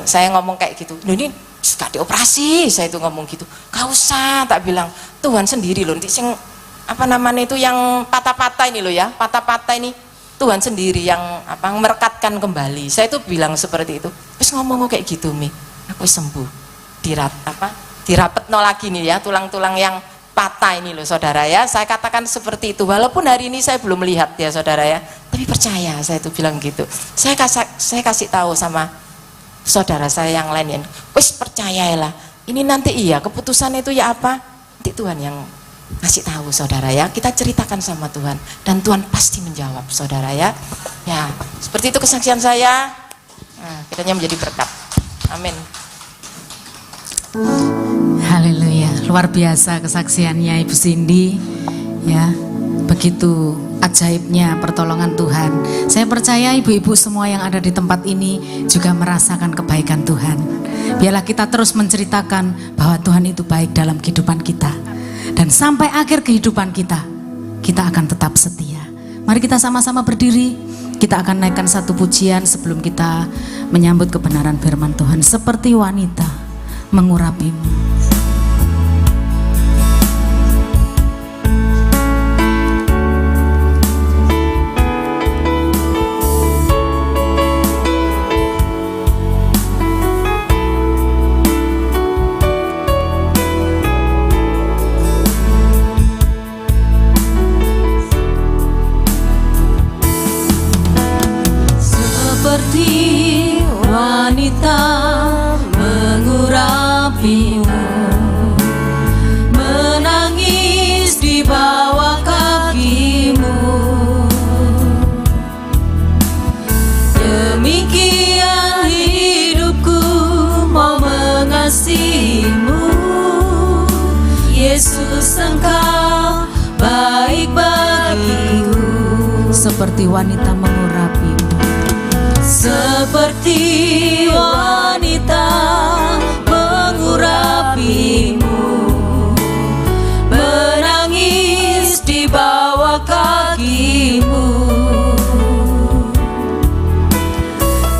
Saya ngomong kayak gitu, loh ini gak dioperasi, saya itu ngomong gitu, gak usah, tak bilang Tuhan sendiri loh, nanti sing apa namanya itu yang patah-patah ini loh ya, patah-patah ini Tuhan sendiri yang apa merekatkan kembali. Saya itu bilang seperti itu. Terus ngomong kayak gitu Mi, aku sembuh. Dirapet no lagi nih ya, tulang-tulang yang patah ini loh saudara ya. Saya katakan seperti itu. Walaupun hari ini saya belum melihat ya saudara ya, tapi percaya, saya itu bilang gitu. Saya kasih tahu sama saudara saya yang lain, wis percayalah, ini nanti iya keputusan itu ya apa? Nanti Tuhan yang ngasih tahu saudara ya. Kita ceritakan sama Tuhan dan Tuhan pasti menjawab saudara ya. Ya, seperti itu kesaksian saya. Nah, kiranya menjadi berkat. Amin. Haleluya, luar biasa kesaksiannya Ibu Cindy ya. Begitu ajaibnya pertolongan Tuhan. Saya percaya ibu-ibu semua yang ada di tempat ini juga merasakan kebaikan Tuhan. Biarlah kita terus menceritakan bahwa Tuhan itu baik dalam kehidupan kita. Dan sampai akhir kehidupan kita, kita akan tetap setia. Mari kita sama-sama berdiri. Kita akan naikkan satu pujian sebelum kita menyambut kebenaran firman Tuhan. Seperti wanita mengurapimu. Seperti wanita mengurapimu, menangis di bawah kakimu. Demikian hidupku mau mengasihimu. Yesus, Engkau baik bagiku. Seperti wanita mengurapimu. Seperti wanita mengurapimu, menangis di bawah kakimu.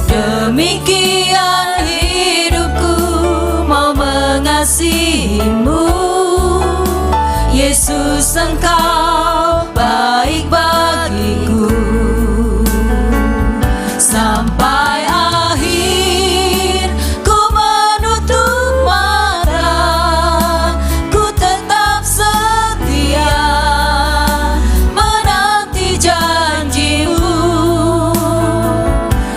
Demikian hidupku mau mengasihimu. Yesus, Engkau baik bagiku. Sampai akhir ku menutup mata, ku tetap setia menanti janjimu.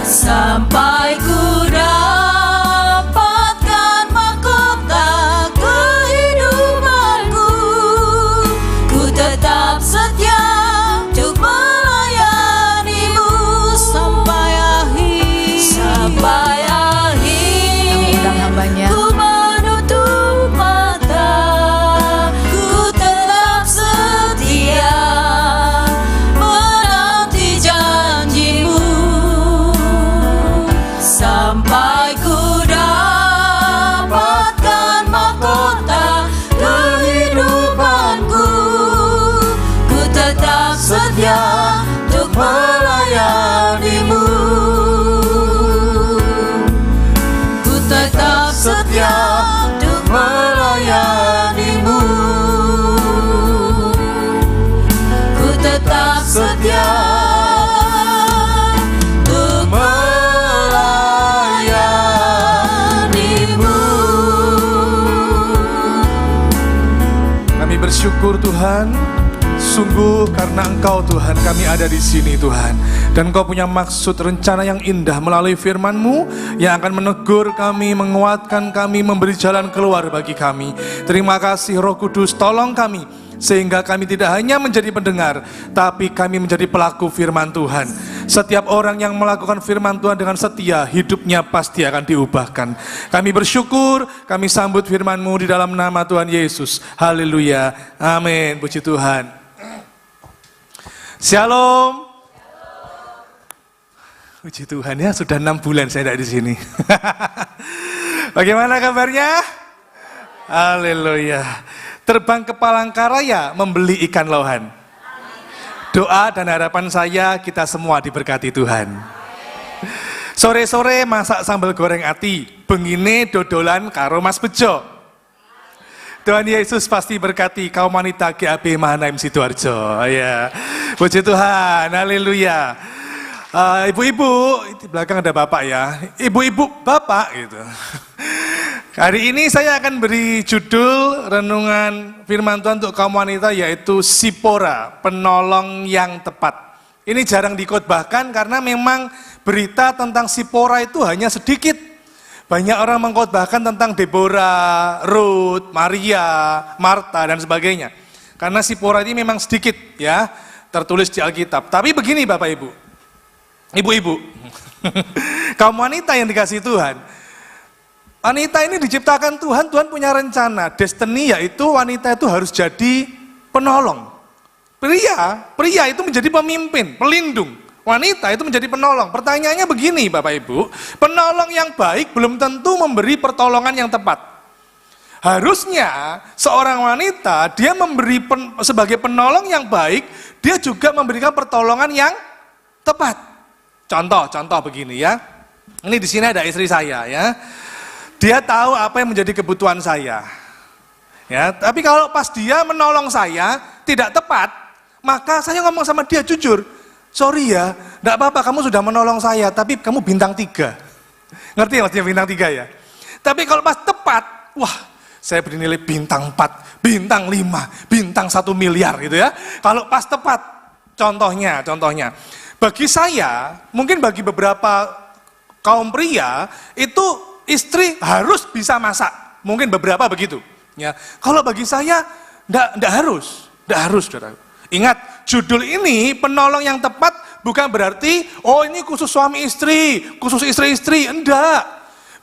Sampai ku dapatkan mahkota kehidupanku, ku tetap setia untuk melayanimu. Sampai akhir Kami undang hambanya. ku menutup mata, ku tetap setia menanti janjimu. Sampai ku dapatkan mahkota kehidupanku, ku tetap setia untuk melayanimu. Tetap setia untuk melayanimu. Ku tetap setia untuk melayanimu. Kami bersyukur Tuhan, sungguh karena Engkau Tuhan kami ada di sini Tuhan. Dan Engkau punya maksud rencana yang indah melalui firman-Mu yang akan menegur kami, menguatkan kami, memberi jalan keluar bagi kami. Terima kasih Roh Kudus, tolong kami sehingga kami tidak hanya menjadi pendengar, tapi kami menjadi pelaku firman Tuhan. Setiap orang yang melakukan firman Tuhan dengan setia, hidupnya pasti akan diubahkan. Kami bersyukur, kami sambut firman-Mu di dalam nama Tuhan Yesus. Haleluya, amin, puji Tuhan. Shalom. Puji Tuhan ya, sudah 6 bulan saya tidak di sini. Bagaimana kabarnya? Haleluya. Terbang ke Palangkaraya membeli ikan lohan. Doa dan harapan saya kita semua diberkati Tuhan. Sore-sore masak sambal goreng ati, bengine dodolan karo Mas Bejo. Tuhan Yesus pasti berkati kaum wanita GAB Mahanaim Sidoarjo. Ya, puji Tuhan, haleluya. Ibu-ibu, di belakang ada bapak ya, ibu-ibu bapak gitu. Hari ini saya akan beri judul renungan firman Tuhan untuk kaum wanita yaitu Sipora, penolong yang tepat. Ini jarang dikhotbahkan karena memang berita tentang Sipora itu hanya sedikit. Banyak orang mengkhotbahkan tentang Deborah, Ruth, Maria, Marta dan sebagainya. Karena Sipora ini memang sedikit ya tertulis di Alkitab. Tapi begini Bapak Ibu, Ibu-ibu, kaum wanita yang dikasihi Tuhan. Wanita ini diciptakan Tuhan, Tuhan punya rencana, destiny, yaitu wanita itu harus jadi penolong. Pria itu menjadi pemimpin, pelindung. Wanita itu menjadi penolong. Pertanyaannya begini Bapak Ibu, penolong yang baik belum tentu memberi pertolongan yang tepat. Harusnya seorang wanita dia sebagai penolong yang baik, dia juga memberikan pertolongan yang tepat. Contoh begini ya. Ini di sini ada istri saya ya. Dia tahu apa yang menjadi kebutuhan saya. Ya, tapi kalau pas dia menolong saya tidak tepat, maka saya ngomong sama dia jujur, sorry ya, enggak apa-apa kamu sudah menolong saya, tapi kamu bintang 3. Ngerti ya maksudnya bintang 3 ya? Tapi kalau pas tepat, wah saya beri nilai bintang 4, bintang 5, bintang 1 miliar gitu ya. Kalau pas tepat, contohnya. Bagi saya, mungkin bagi beberapa kaum pria, itu istri harus bisa masak. Mungkin beberapa begitu. Ya. Kalau bagi saya, enggak harus, saudara. Ingat, judul ini penolong yang tepat bukan berarti, oh ini khusus suami istri, khusus istri-istri, enggak.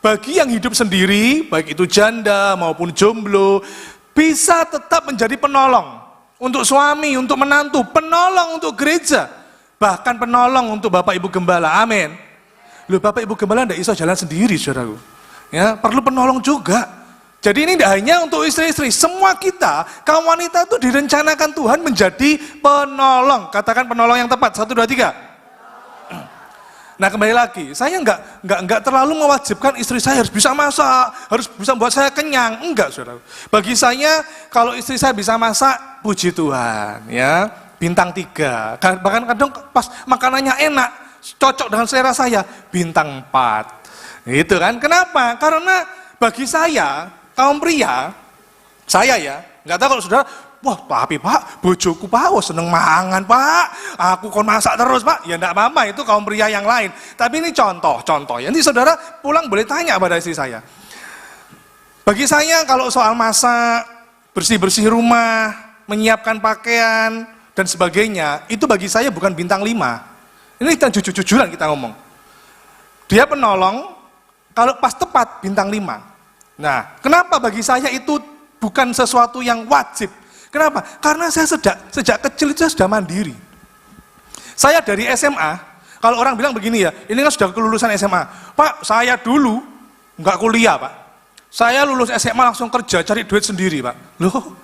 Bagi yang hidup sendiri, baik itu janda maupun jomblo, bisa tetap menjadi penolong. Untuk suami, untuk menantu, penolong untuk gereja. Bahkan penolong untuk Bapak Ibu Gembala, amin. Loh Bapak Ibu Gembala enggak bisa jalan sendiri, saudaraku. Ya, perlu penolong juga. Jadi ini tidak hanya untuk istri-istri, semua kita, kaum wanita itu direncanakan Tuhan menjadi penolong. Katakan penolong yang tepat, 1, 2, 3. Nah kembali lagi, saya enggak terlalu mewajibkan istri saya harus bisa masak, harus bisa membuat saya kenyang. Enggak, saudara. Bagi saya, kalau istri saya bisa masak, puji Tuhan, ya, bintang 3. Bahkan kadang pas makanannya enak, cocok dengan selera saya, bintang 4. Gitu kan? Kenapa? Karena bagi saya, kaum pria, saya ya, nggak tahu kalau saudara, wah tapi Pak, bojoku Pak, wah seneng mangan Pak, aku kon masak terus Pak, ya enggak apa-apa, itu kaum pria yang lain. Tapi ini contoh ya, nanti saudara pulang boleh tanya pada istri saya. Bagi saya kalau soal masak, bersih-bersih rumah, menyiapkan pakaian, dan sebagainya, itu bagi saya bukan bintang 5. Ini kita jujur-jujuran kita ngomong. Dia penolong, kalau pas tepat bintang 5. Nah, kenapa bagi saya itu bukan sesuatu yang wajib? Kenapa? Karena saya sejak kecil itu saya sudah mandiri. Saya dari SMA, kalau orang bilang begini ya, ini kan sudah kelulusan SMA. Pak, saya dulu nggak kuliah Pak. Saya lulus SMA langsung kerja, cari duit sendiri Pak. Loh,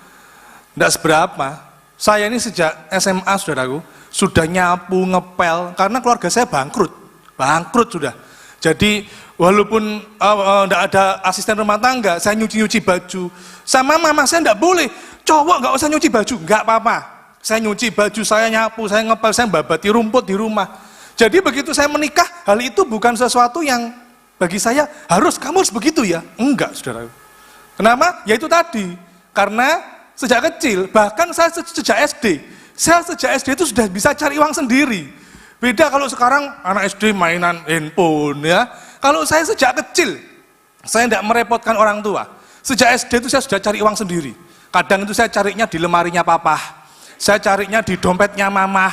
nggak seberapa. Saya ini sejak SMA, saudaraku, sudah nyapu, ngepel, karena keluarga saya bangkrut sudah. Jadi walaupun enggak ada asisten rumah tangga, saya nyuci baju. Sama mama saya enggak boleh, cowok enggak usah nyuci baju, enggak apa-apa. Saya nyuci baju, saya nyapu, saya ngepel, saya babati rumput di rumah. Jadi begitu saya menikah, hal itu bukan sesuatu yang bagi saya kamu harus begitu ya. Enggak, saudara. Kenapa? Ya itu tadi. Karena sejak kecil, bahkan saya sejak SD. Saya sejak SD itu sudah bisa cari uang sendiri. Beda kalau sekarang anak SD mainan handphone ya. Kalau saya sejak kecil, saya tidak merepotkan orang tua. Sejak SD itu saya sudah cari uang sendiri. Kadang itu saya carinya di lemarinya papa. Saya carinya di dompetnya mama.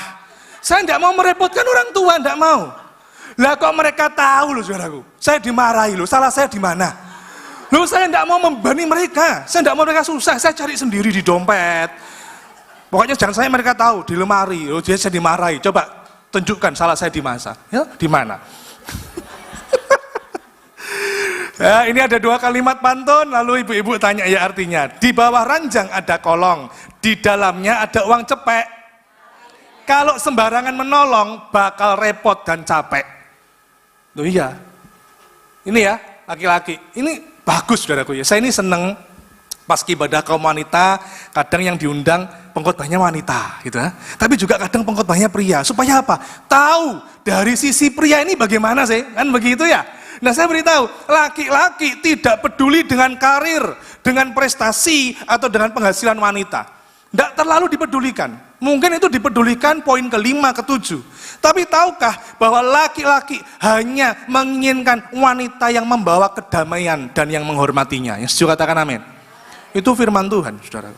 Saya tidak mau merepotkan orang tua, tidak mau. Lah kok mereka tahu loh saudaraku. Saya dimarahi loh, salah saya di mana? Loh saya tidak mau membebani mereka. Saya tidak mau mereka susah, saya cari sendiri di dompet. Pokoknya jangan saya mereka tahu, di lemari. Oh jadi saya dimarahi, coba tunjukkan salah saya di masa, ya, di mana? Ya, ini ada 2 kalimat pantun, lalu ibu-ibu tanya ya artinya. Di bawah ranjang ada kolong, di dalamnya ada uang cepek. Kalau sembarangan menolong, bakal repot dan capek. Loh iya, ini ya laki-laki, ini bagus saudaraku ya. Saya ini seneng pas ibadah kaum wanita, kadang yang diundang pengkhotbahnya wanita gitu ya. Tapi juga kadang pengkhotbahnya pria. Supaya apa? Tahu dari sisi pria ini bagaimana sih? Kan begitu ya? Nah saya beritahu, laki-laki tidak peduli dengan karir, dengan prestasi, atau dengan penghasilan wanita. Tidak terlalu dipedulikan. Mungkin itu dipedulikan poin ke-5, ke-7. Tapi tahukah bahwa laki-laki hanya menginginkan wanita yang membawa kedamaian dan yang menghormatinya? Yang setuju katakan amin. Itu firman Tuhan, saudara.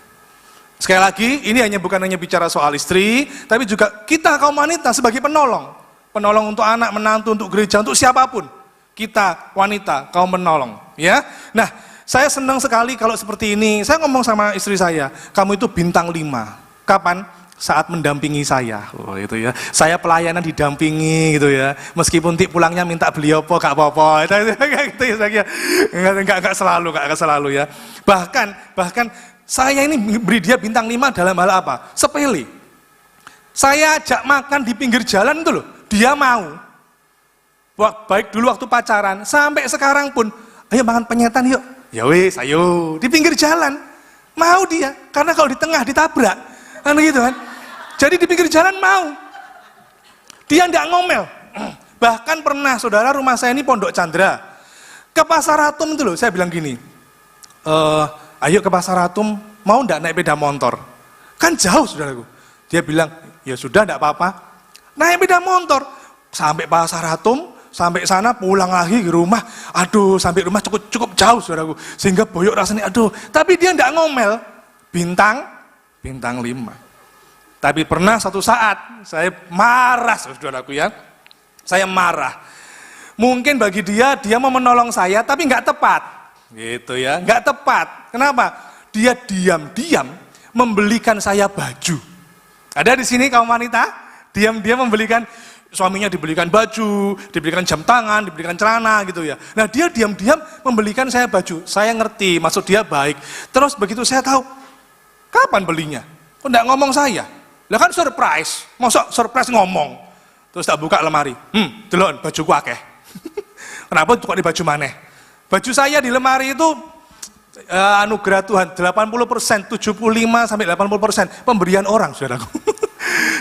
Sekali lagi, ini bukan hanya bicara soal istri, tapi juga kita kaum wanita sebagai penolong. Penolong untuk anak, menantu, untuk gereja, untuk siapapun. Kita wanita, kaum penolong. Ya. Nah, saya senang sekali kalau seperti ini. Saya ngomong sama istri saya, kamu itu bintang 5. Kapan? Saat mendampingi saya. Oh, itu ya. Saya pelayanan didampingi gitu ya. Meskipun pulangnya minta beli apa, gak apa-apa. Gitu ya, saya enggak selalu ya. Bahkan saya ini beri dia bintang 5 dalam hal apa? Sepele. Saya ajak makan di pinggir jalan itu loh, dia mau. Baik dulu waktu pacaran, sampai sekarang pun, ayo makan penyetan yuk. Ya wis, ayo, di pinggir jalan. Mau dia, karena kalau di tengah ditabrak. Kan gitu kan. Jadi di pinggir jalan mau. Dia enggak ngomel. Bahkan pernah, saudara, rumah saya ini Pondok Chandra. Ke Pasar Atum itu loh, saya bilang gini, ayo ke Pasar Atum, mau enggak naik sepeda motor? Kan jauh, saudaraku. Dia bilang, ya sudah, enggak apa-apa. Naik sepeda motor, sampai Pasar Atum, sampai sana pulang lagi ke rumah. Aduh, sampai rumah cukup jauh, saudaraku. Sehingga boyok rasanya, aduh. Tapi dia enggak ngomel. Bintang 5. Tapi pernah satu saat, saya marah, saudaraku ya. Saya marah. Mungkin bagi dia mau menolong saya, tapi enggak tepat. Gitu ya, enggak tepat. Kenapa? Dia diam-diam membelikan saya baju. Ada di sini kaum wanita, diam-diam membelikan, suaminya dibelikan baju, dibelikan jam tangan, dibelikan celana gitu ya. Nah dia diam-diam membelikan saya baju. Saya ngerti, maksud dia baik. Terus begitu saya tahu, kapan belinya? Kok enggak ngomong saya? Lah kan surprise, masa surprise ngomong. Terus tak buka lemari, delon bajuku akeh. Kenapa kok di baju maneh? Baju saya di lemari itu anugerah Tuhan 80%, 75 sampai 80% pemberian orang, saudaraku.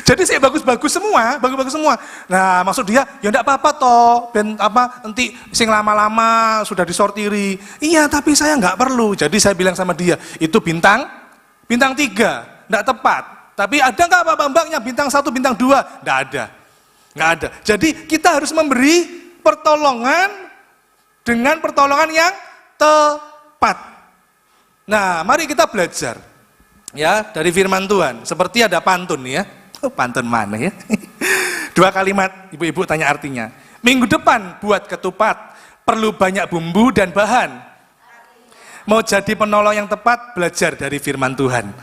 Jadi saya bagus-bagus semua. Nah, maksud dia, ya enggak apa-apa toh, ben nanti sing lama-lama sudah disortiri. Iya, tapi saya enggak perlu. Jadi saya bilang sama dia, itu bintang 3, enggak tepat. Tapi ada enggak Pak Bambangnya bintang 1, bintang 2? Enggak ada. Jadi kita harus memberi pertolongan dengan pertolongan yang tepat. Nah, mari kita belajar ya dari firman Tuhan. Seperti ada pantun ya. Pantun mana ya? 2 kalimat, ibu-ibu tanya artinya. Minggu depan buat ketupat, perlu banyak bumbu dan bahan. Mau jadi penolong yang tepat, belajar dari firman Tuhan.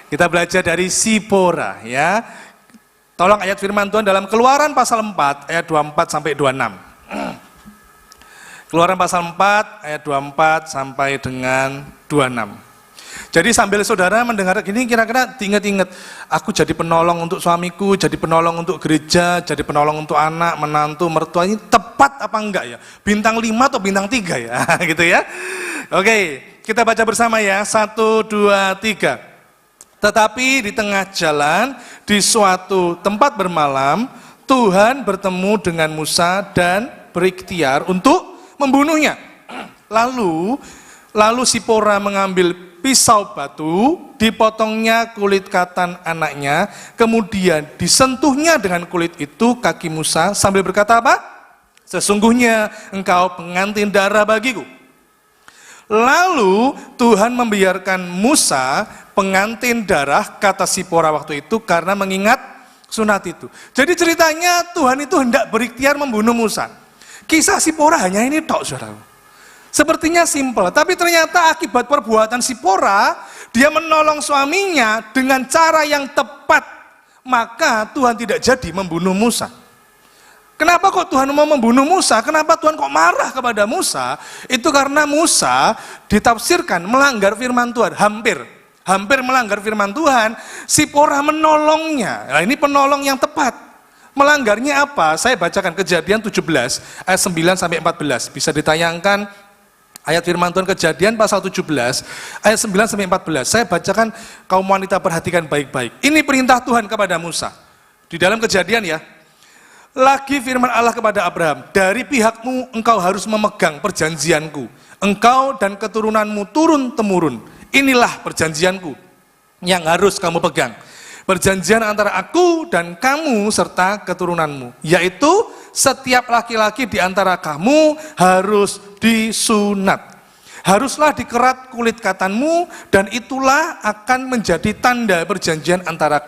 Kita belajar dari Sipora ya. Tolong ayat firman Tuhan dalam Keluaran pasal 4 ayat 24 sampai 26. Keluaran pasal 4 ayat 24 sampai dengan 26. Jadi sambil saudara mendengar gini, kira-kira ingat-ingat, aku jadi penolong untuk suamiku, jadi penolong untuk gereja, jadi penolong untuk anak, menantu, mertua, ini tepat apa enggak ya? Bintang 5 atau bintang 3 ya? Gitu ya. Oke, kita baca bersama ya. 1, 2, 3. Tetapi di tengah jalan, di suatu tempat bermalam, Tuhan bertemu dengan Musa dan berikhtiar untuk membunuhnya. Lalu Sipora mengambil pisau batu, dipotongnya kulit katan anaknya, kemudian disentuhnya dengan kulit itu kaki Musa sambil berkata apa? Sesungguhnya engkau pengantin darah bagiku. Lalu Tuhan membiarkan Musa pengantin darah, kata Sipora waktu itu, karena mengingat sunat itu. Jadi ceritanya Tuhan itu hendak berikhtiar membunuh Musa. Kisah Sipora hanya ini tok, saudara. Sepertinya simpel, tapi ternyata akibat perbuatan Sipora, dia menolong suaminya dengan cara yang tepat, maka Tuhan tidak jadi membunuh Musa. Kenapa kok Tuhan mau membunuh Musa? Kenapa Tuhan kok marah kepada Musa? Itu karena Musa ditafsirkan melanggar firman Tuhan, hampir melanggar firman Tuhan. Sipora menolongnya. Nah, ini penolong yang tepat. Melanggarnya apa? Saya bacakan Kejadian 17 ayat 9 sampai 14. Bisa ditayangkan ayat firman Tuhan Kejadian pasal 17 ayat 9 sampai 14. Saya bacakan, kaum wanita perhatikan baik-baik. Ini perintah Tuhan kepada Musa. Di dalam Kejadian ya. Lagi firman Allah kepada Abraham, dari pihakmu engkau harus memegang perjanjianku. Engkau dan keturunanmu turun-temurun. Inilah perjanjianku. yang harus kamu pegang. Perjanjian antara aku dan kamu serta keturunanmu, yaitu setiap laki-laki di antara kamu harus disunat. Haruslah dikerat kulit katanmu, dan itulah akan menjadi tanda perjanjian antara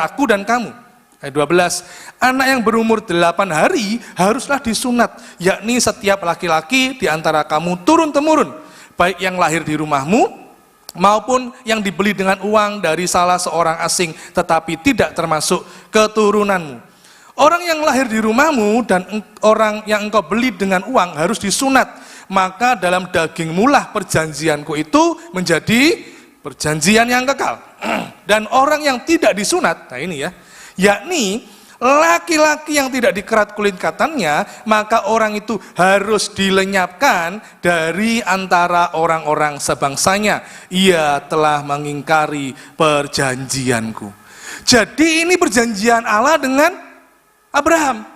aku dan kamu. Ayat 12, anak yang berumur 8 hari haruslah disunat, yakni setiap laki-laki di antara kamu turun-temurun, baik yang lahir di rumahmu maupun yang dibeli dengan uang dari salah seorang asing, tetapi tidak termasuk keturunanmu. Orang yang lahir di rumahmu dan orang yang engkau beli dengan uang harus disunat, maka dalam dagingmu lah perjanjianku itu menjadi perjanjian yang kekal. Dan orang yang tidak disunat, nah ini ya, yakni laki-laki yang tidak dikerat kulit katannya, maka orang itu harus dilenyapkan dari antara orang-orang sebangsanya. Ia telah mengingkari perjanjianku. Jadi ini perjanjian Allah dengan Abraham.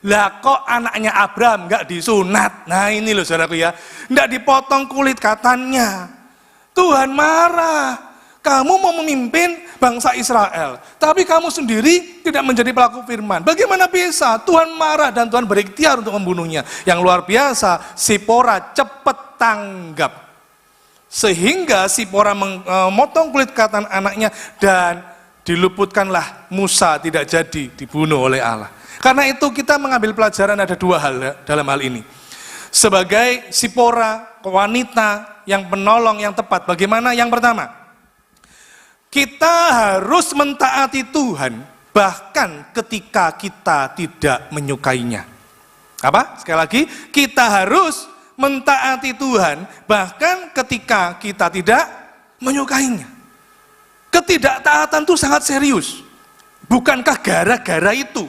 Lah kok anaknya Abraham nggak disunat? Nah ini loh saudaraku ya, nggak dipotong kulit katannya. Tuhan marah. Kamu mau memimpin bangsa Israel, tapi kamu sendiri tidak menjadi pelaku firman. Bagaimana bisa? Tuhan marah dan Tuhan berikhtiar untuk membunuhnya. Yang luar biasa, Sipora cepat tanggap. Sehingga Sipora memotong kulit katan anaknya dan diluputkanlah Musa, tidak jadi dibunuh oleh Allah. Karena itu kita mengambil pelajaran ada 2 hal dalam hal ini. Sebagai Sipora, wanita yang penolong yang tepat, bagaimana? Yang pertama, kita harus mentaati Tuhan bahkan ketika kita tidak menyukainya. Apa? Sekali lagi, kita harus mentaati Tuhan bahkan ketika kita tidak menyukainya. Ketidaktaatan itu sangat serius. Bukankah gara-gara itu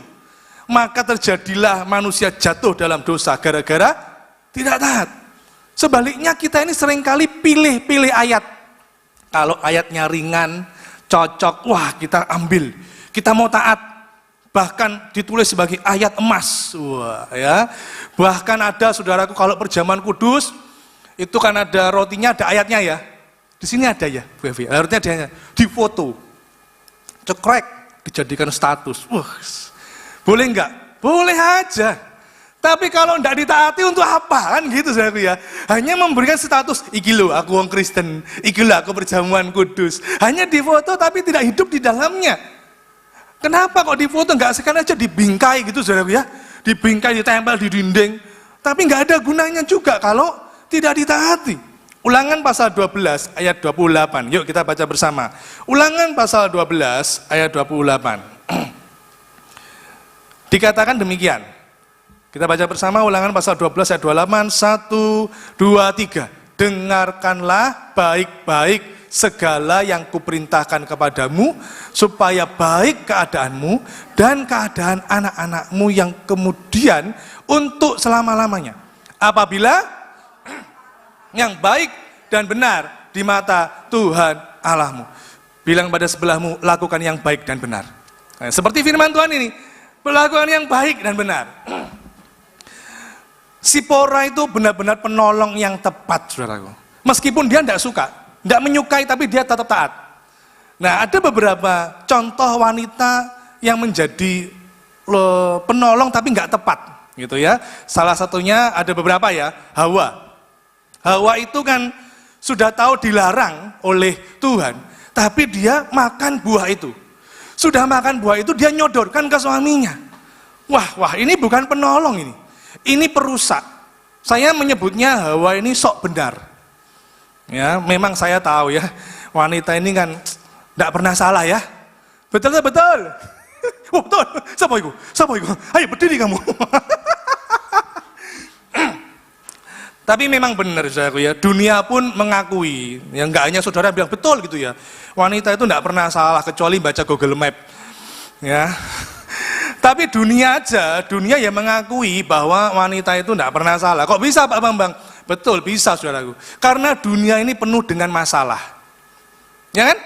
maka terjadilah manusia jatuh dalam dosa gara-gara tidak taat? Sebaliknya kita ini seringkali pilih-pilih ayat. Kalau ayatnya ringan, cocok, wah kita ambil, kita mau taat. Bahkan ditulis sebagai ayat emas, wah ya. Bahkan ada saudaraku kalau perjamuan kudus itu kan ada rotinya, ada ayatnya ya. Di sini ada ya, Bu Evi. Ayatnya ada, difoto, cekrek, dijadikan status. Wah, boleh enggak? Boleh aja. Tapi kalau enggak ditaati untuk apa kan gitu saudaraku ya. Hanya memberikan status, iki lho aku wong Kristen, iki lho aku perjamuan kudus. Hanya difoto tapi tidak hidup di dalamnya. Kenapa kok difoto enggak sekalian aja dibingkai gitu saudaraku ya. Dibingkai, ditempel di dinding. Tapi enggak ada gunanya juga kalau tidak ditaati. Ulangan pasal 12 ayat 28. Yuk kita baca bersama. Ulangan pasal 12 ayat 28. Dikatakan demikian. Kita baca bersama Ulangan pasal 12 ayat 28, 1, 2, 3. Dengarkanlah baik-baik segala yang kuperintahkan kepadamu, supaya baik keadaanmu dan keadaan anak-anakmu yang kemudian untuk selama-lamanya. Apabila yang baik dan benar di mata Tuhan Allahmu. Bilang pada sebelahmu, lakukan yang baik dan benar. Nah, seperti firman Tuhan ini, melakukan yang baik dan benar. Sipora itu benar-benar penolong yang tepat, saudaraku. Meskipun dia tidak suka, tidak menyukai, tapi dia tetap taat. Nah, ada beberapa contoh wanita yang menjadi penolong tapi nggak tepat, gitu ya. Salah satunya ada beberapa ya, Hawa. Hawa itu kan sudah tahu dilarang oleh Tuhan, tapi dia makan buah itu. Sudah makan buah itu, dia nyodorkan ke suaminya. Wah, ini bukan penolong ini. Ini perusak. Saya menyebutnya Hawa ini sok benar. Ya, memang saya tahu ya, wanita ini kan tidak pernah salah ya. Betul. Oh, betul. Siapa itu? Ayo berdiri kamu. Tapi memang benar saudaraku ya, dunia pun mengakui. Ya enggak hanya saudara bilang betul gitu ya. Wanita itu tidak pernah salah kecuali baca Google Map. Ya. Tapi dunia yang mengakui bahwa wanita itu tidak pernah salah. Kok bisa Pak Bambang? Betul, bisa saudaraku. Karena dunia ini penuh dengan masalah. Ya kan?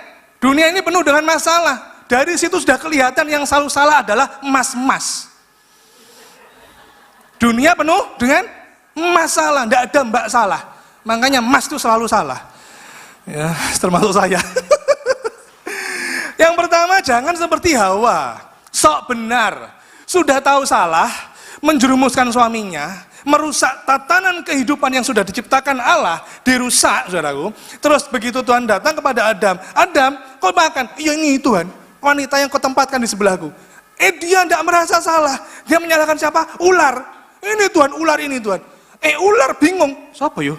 Dunia ini penuh dengan masalah. Dari situ sudah kelihatan yang selalu salah adalah emas-emas. Dunia penuh dengan masalah, tidak ada mbak salah. Makanya emas itu selalu salah. Ya, termasuk saya. Yang pertama, jangan seperti Hawa, sok benar, sudah tahu salah, menjerumuskan suaminya, merusak tatanan kehidupan yang sudah diciptakan Allah, dirusak, saudaraku. Terus begitu Tuhan datang kepada Adam, Adam, kau makan, iya ini Tuhan, wanita yang kau tempatkan di sebelahku. Dia tidak merasa salah, dia menyalahkan siapa? Ular. Ini Tuhan, ular ini Tuhan. Ular bingung, siapa yuk?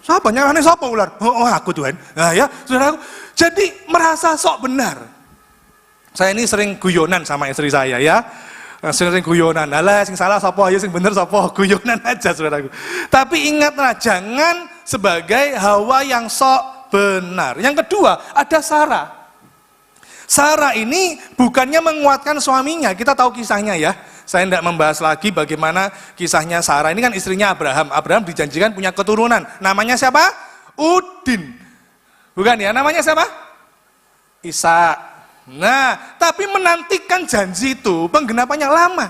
Siapa? Nyalahnya siapa ular? Oh aku Tuhan. Nah ya, saudaraku. Jadi merasa sok benar. Saya ini sering guyonan sama istri saya ya. Sering guyonan. Alah, sing salah siapa, ayo sing bener siapa, guyonan aja saudaraku. Tapi ingatlah, jangan sebagai Hawa yang sok benar. Yang kedua, ada Sarah. Sarah ini bukannya menguatkan suaminya, kita tahu kisahnya ya. Saya tidak membahas lagi bagaimana kisahnya Sarah. Ini kan istrinya Abraham. Abraham dijanjikan punya keturunan. Namanya siapa? Udin. Bukan ya, namanya siapa? Ishak. Nah, tapi menantikan janji itu penggenapannya lama.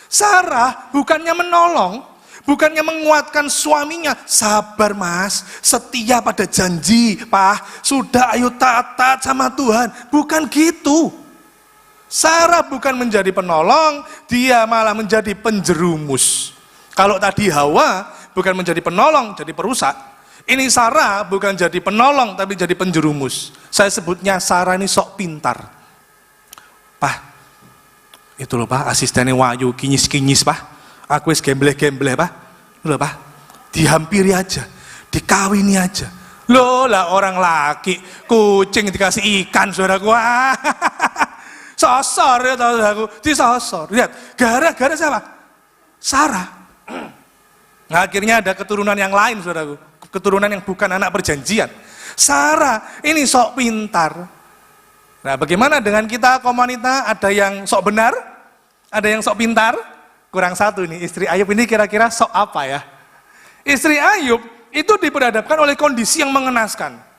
Sarah bukannya menolong, bukannya menguatkan suaminya. Sabar mas, setia pada janji. Pak, sudah ayo taat sama Tuhan. Bukan gitu. Sarah bukan menjadi penolong, dia malah menjadi penjerumus. Kalau tadi Hawa bukan menjadi penolong, jadi perusak. Ini Sarah bukan jadi penolong, tapi jadi penjerumus. Saya sebutnya Sarah ini sok pintar. Pak, itu loh Pak, asistennya Wahyu, kinyis-kinyis Pak. Aku wis gembleh-gembleh Pak. Loh Pak, dihampiri aja, dikawini aja. Loh lah orang laki, kucing dikasih ikan saudaraku. Sosor ya saudaraku, disosor. Lihat, gara-gara siapa? Sarah. Nah, akhirnya ada keturunan yang lain saudaraku. Keturunan yang bukan anak perjanjian. Sarah ini sok pintar. Nah, bagaimana dengan kita kaum wanita? Ada yang sok benar? Ada yang sok pintar? Kurang satu nih, istri Ayub ini kira-kira sok apa ya? Istri Ayub itu diperhadapkan oleh kondisi yang mengenaskan.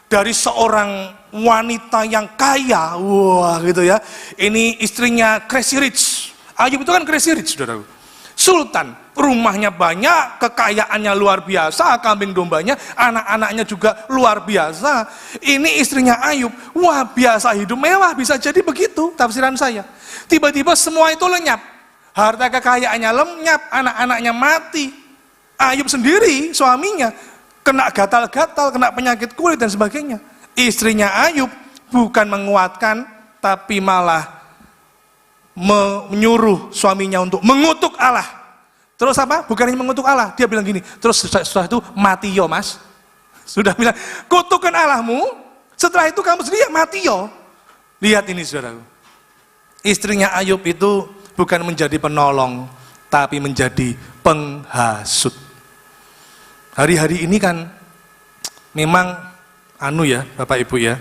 Dari seorang wanita yang kaya, wah gitu ya. Ini istrinya crazy rich. Ayub itu kan crazy rich, saudaraku. Sultan, rumahnya banyak, kekayaannya luar biasa, kambing dombanya, anak-anaknya juga luar biasa. Ini istrinya Ayub, wah biasa hidup mewah, bisa jadi begitu tafsiran saya. Tiba-tiba semua itu lenyap, harta kekayaannya lenyap, anak-anaknya mati. Ayub sendiri, suaminya, kena gatal-gatal, kena penyakit kulit dan sebagainya. Istrinya Ayub bukan menguatkan, tapi malah menyuruh suaminya untuk mengutuk Allah. Terus apa? Bukan hanya mengutuk Allah, dia bilang gini, terus setelah itu mati yo mas. Sudah bilang, kutukan Allahmu, setelah itu kamu sendiri mati yo. Lihat ini saudaraku. Istrinya Ayub itu bukan menjadi penolong, tapi menjadi penghasut. Hari-hari ini kan memang Bapak Ibu ya,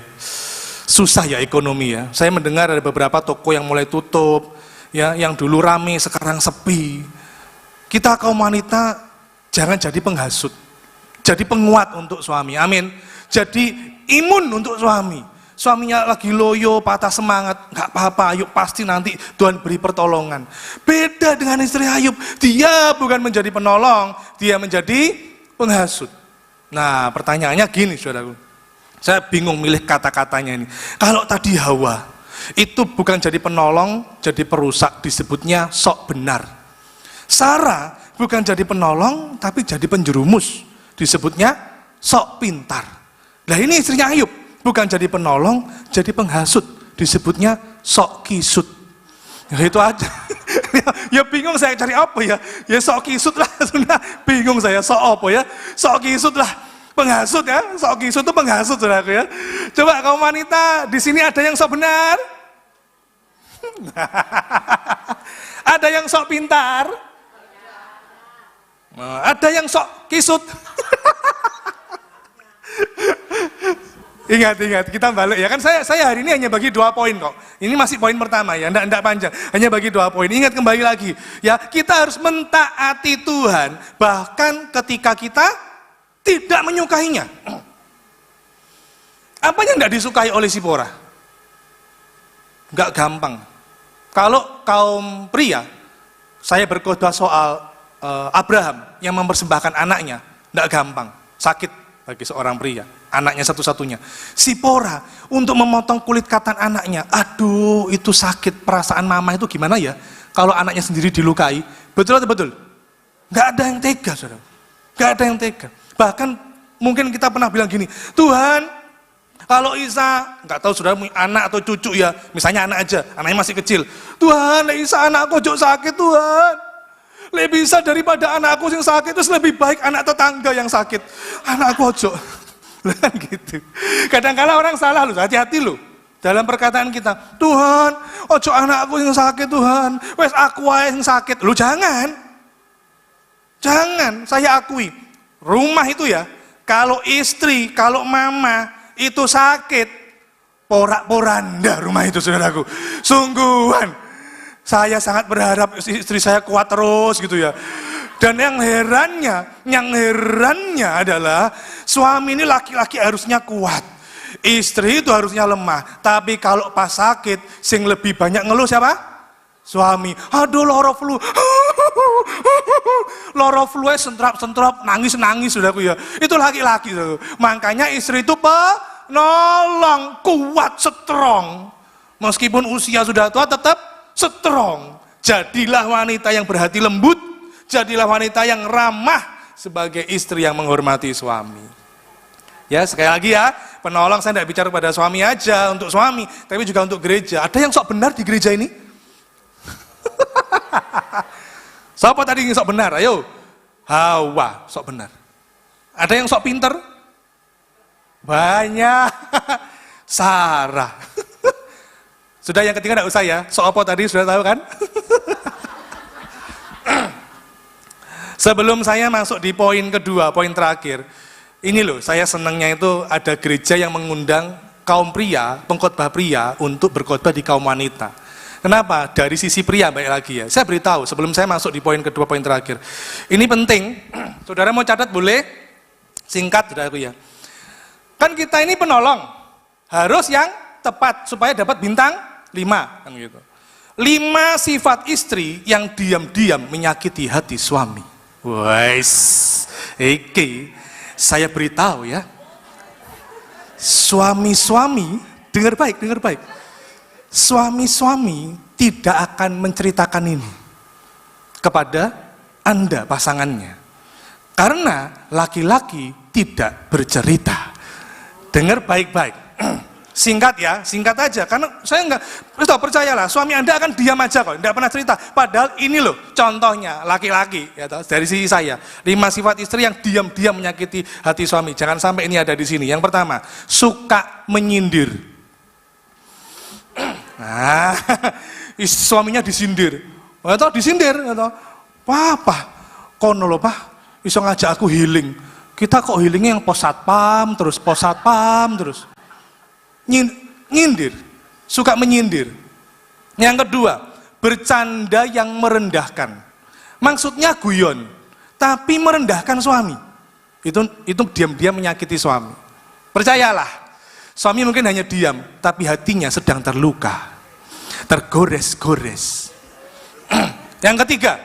susah ya ekonomi ya. Saya mendengar ada beberapa toko yang mulai tutup, ya, yang dulu rame sekarang sepi. Kita kaum wanita jangan jadi penghasut, jadi penguat untuk suami. Amin. Jadi imun untuk suami. Suaminya lagi loyo, patah semangat, nggak apa-apa, Ayub pasti nanti Tuhan beri pertolongan. Beda dengan istri Ayub, dia bukan menjadi penolong, dia menjadi penghasut. Nah, pertanyaannya gini, saudaraku. Saya bingung milih kata-katanya ini. Kalau tadi Hawa itu bukan jadi penolong, jadi perusak, disebutnya sok benar. Sarah bukan jadi penolong, tapi jadi penjerumus, disebutnya sok pintar. Nah, ini istrinya Ayub, bukan jadi penolong, jadi penghasut, disebutnya sok kisut. Ya itu aja. Ya bingung saya cari apa ya? Ya sok kisut lah, sudah bingung saya sok apa ya? Sok kisut lah, penghasut ya. Sok kisut itu penghasut saudaraku ya. Coba kaum wanita di sini ada yang sok benar? Ada yang sok pintar? Ada yang sok kisut? Ingat, kita balik ya kan, saya hari ini hanya bagi 2 poin kok. Ini masih poin pertama ya, enggak panjang. Hanya bagi 2 poin. Ingat kembali lagi ya, kita harus mentaati Tuhan bahkan ketika kita tidak menyukainya. Apa yang enggak disukai oleh Sipora? Enggak gampang. Kalau kaum pria, saya berkhotbah soal Abraham yang mempersembahkan anaknya, enggak gampang, sakit bagi seorang pria, anaknya satu-satunya. Sipora untuk memotong kulit katan anaknya. Aduh, itu sakit. Perasaan mama itu gimana ya? Kalau anaknya sendiri dilukai, betul atau betul? Nggak ada yang tega, saudara. Nggak ada yang tega. Bahkan mungkin kita pernah bilang gini, Tuhan, kalau Isa, nggak tahu saudara anak atau cucu ya, misalnya anak aja, anaknya masih kecil. Tuhan, Isa anakku jauh sakit Tuhan. Lebih bisa daripada anakku yang sakit, terus lebih baik anak tetangga yang sakit. Anakku ojo. Kan gitu. Kadang-kadang orang salah loh, hati-hati loh. Dalam perkataan kita, Tuhan, ojo anakku yang sakit Tuhan. Wes aku aja yang sakit. Lu jangan. Jangan, saya akui. Rumah itu ya, kalau istri, kalau mama itu sakit, porak-poranda rumah itu saudaraku. Sungguhan. Saya sangat berharap istri saya kuat terus gitu ya. Dan yang herannya adalah suami ini laki-laki harusnya kuat. Istri itu harusnya lemah. Tapi kalau pas sakit, sing lebih banyak ngeluh siapa? Suami. Aduh loro flu. Loro flu sentrap-sentrap, nangis-nangis saudaraku ya. Itu laki-laki. Makanya istri itu penolong, kuat, strong. Meskipun usia sudah tua tetap strong. Jadilah wanita yang berhati lembut, jadilah wanita yang ramah sebagai istri yang menghormati suami. Ya, sekali lagi ya, penolong saya tidak bicara pada suami aja, untuk suami, tapi juga untuk gereja. Ada yang sok benar di gereja ini? Siapa tadi yang sok benar? Ayo. Hawa, sok benar. Ada yang sok pinter? Banyak. Sarah. Sudah yang ketiga enggak usah ya. Sok apa tadi sudah tahu kan? Sebelum saya masuk di poin kedua, poin terakhir. Ini loh, saya senangnya itu ada gereja yang mengundang kaum pria, pengkhotbah pria untuk berkhotbah di kaum wanita. Kenapa? Dari sisi pria baik lagi ya. Saya beritahu sebelum saya masuk di poin kedua, poin terakhir. Ini penting. Saudara mau catat boleh? Singkat saudaraku ya. Kan kita ini penolong. Harus yang tepat supaya dapat bintang 5 kan gitu. 5 sifat istri yang diam-diam menyakiti hati suami. Wais, iki saya beritahu ya. Suami-suami, dengar baik. Suami-suami tidak akan menceritakan ini kepada Anda pasangannya. Karena laki-laki tidak bercerita. Dengar baik-baik. Singkat ya, singkat aja. Karena saya enggak, percayalah, suami Anda akan diam aja kok, enggak pernah cerita. Padahal ini loh contohnya laki-laki, ya toh, dari sisi saya. 5 sifat istri yang diam-diam menyakiti hati suami. Jangan sampai ini ada di sini. Yang pertama, suka menyindir. Nah, suaminya disindir. Ya toh, disindir, ya toh. Papa, kono lho Pak, iso ngajak aku healing. Kita kok healingnya yang pos satpam terus. Nyindir, suka menyindir. Yang kedua, bercanda yang merendahkan. Maksudnya guyon, tapi merendahkan suami. Itu diam-diam menyakiti suami. Percayalah, suami mungkin hanya diam, tapi hatinya sedang terluka, tergores-gores. Yang ketiga,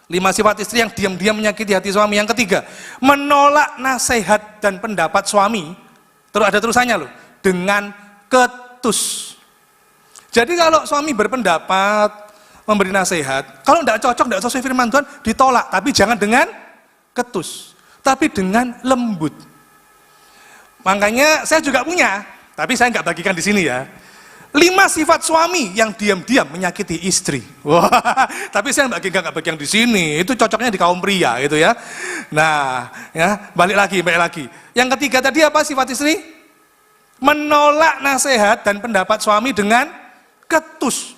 5 sifat istri yang diam-diam menyakiti hati suami. Yang ketiga, menolak nasihat dan pendapat suami. Terus ada terusannya loh. Dengan ketus. Jadi kalau suami berpendapat, memberi nasihat, kalau tidak cocok, tidak sesuai firman Tuhan, ditolak. Tapi jangan dengan ketus, tapi dengan lembut. Makanya saya juga punya, tapi saya nggak bagikan di sini ya. 5 sifat suami yang diam-diam menyakiti istri. Wah, tapi saya nggak bagikan di sini. Itu cocoknya di kaum pria, gitu ya. Nah, ya balik lagi. Yang ketiga tadi apa sifat istri? Menolak nasihat dan pendapat suami dengan ketus.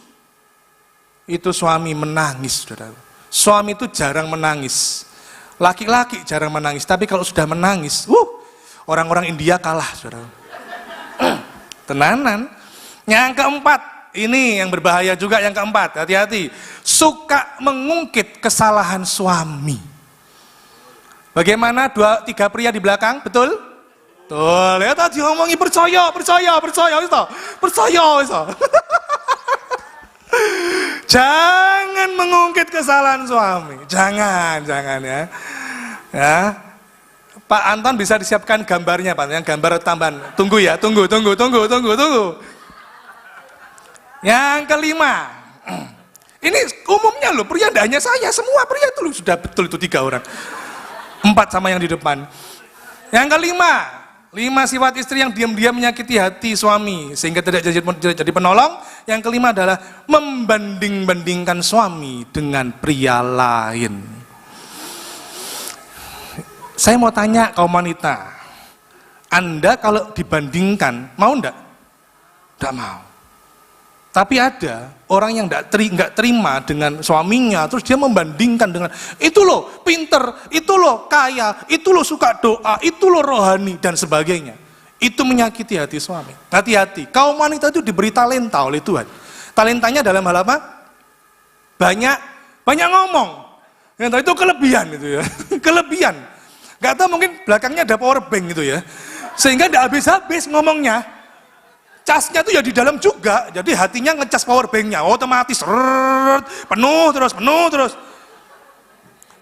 Itu suami menangis, saudara. Suami itu jarang menangis. Laki-laki jarang menangis, tapi kalau sudah menangis, orang-orang India kalah, saudara. Tenanan. Yang keempat, ini yang berbahaya juga yang keempat, hati-hati. Suka mengungkit kesalahan suami. Bagaimana 2-3 pria di belakang, betul? Tuh, lihat tadi ngomongi percaya. Jangan mengungkit kesalahan suami. Jangan ya. Ya. Pak Anton bisa disiapkan gambarnya Pak, yang gambar tambahan. Tunggu ya, tunggu. Yang kelima, ini umumnya loh, pria tidak hanya saya, semua pria itu loh, sudah betul itu 3 orang. 4 sama yang di depan. Yang kelima, 5 sifat istri yang diam-diam menyakiti hati suami sehingga tidak jadi penolong. Yang kelima adalah membanding-bandingkan suami dengan pria lain. Saya mau tanya kaum wanita, Anda kalau dibandingkan mau enggak? Enggak mau. Tapi ada orang yang enggak terima dengan suaminya, terus dia membandingkan dengan itu loh pinter, itu loh kaya, itu loh suka doa, itu loh rohani dan sebagainya. Itu menyakiti hati suami. Hati-hati, kaum wanita itu diberi talenta oleh Tuhan. Talentanya dalam hal apa? Banyak ngomong. Itu kelebihan itu ya, kelebihan. Gak tahu mungkin belakangnya ada power bank gitu ya, sehingga tidak habis-habis ngomongnya. Casnya tuh ya di dalam juga, jadi hatinya ngecas power banknya, otomatis penuh terus.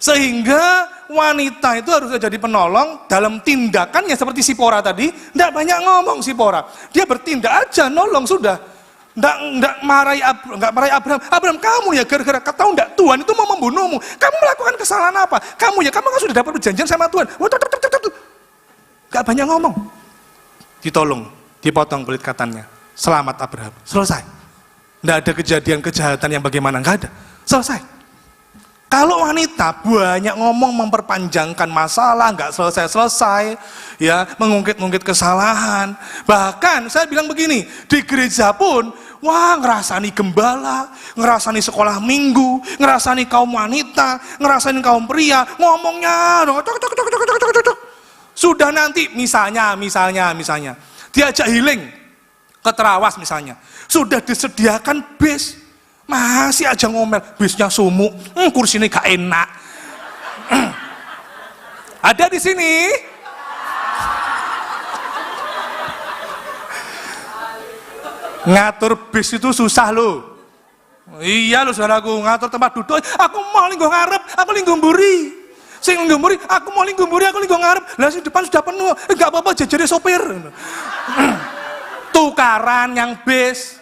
Sehingga wanita itu harus jadi penolong dalam tindakannya seperti Sipora tadi, tidak banyak ngomong Sipora, dia bertindak aja, nolong sudah. Nggak marahi Abraham. Abraham, kamu ya gara-gara tahu enggak Tuhan itu mau membunuhmu. Kamu melakukan kesalahan apa? Kamu kan sudah dapat perjanjian sama Tuhan. Nggak banyak ngomong. Ditolong, dipotong kulit katanya. Selamat Abraham. Selesai. Nggak ada kejadian kejahatan yang bagaimana, nggak ada. Selesai. Kalau wanita banyak ngomong memperpanjangkan masalah, nggak selesai-selesai, ya mengungkit-ungkit kesalahan. Bahkan saya bilang begini, di gereja pun, wah ngerasani gembala, ngerasani sekolah minggu, ngerasani kaum wanita, ngerasani kaum pria, ngomongnya, sudah nanti misalnya, diajak healing ke Terawas misalnya, sudah disediakan bis. Masih aja ngomel, bisnya sumuk, kursinya gak enak. Ada di sini? Ngatur bis itu susah loh. Iya loh saudaraku, ngatur tempat duduk. Aku mau linggo ngarep, aku linggo mburi. Sing linggo mburi, aku mau linggo mburi, aku linggo ngarep. Lah sing depan sudah penuh, enggak apa-apa jajare sopir. Tukaran yang bis.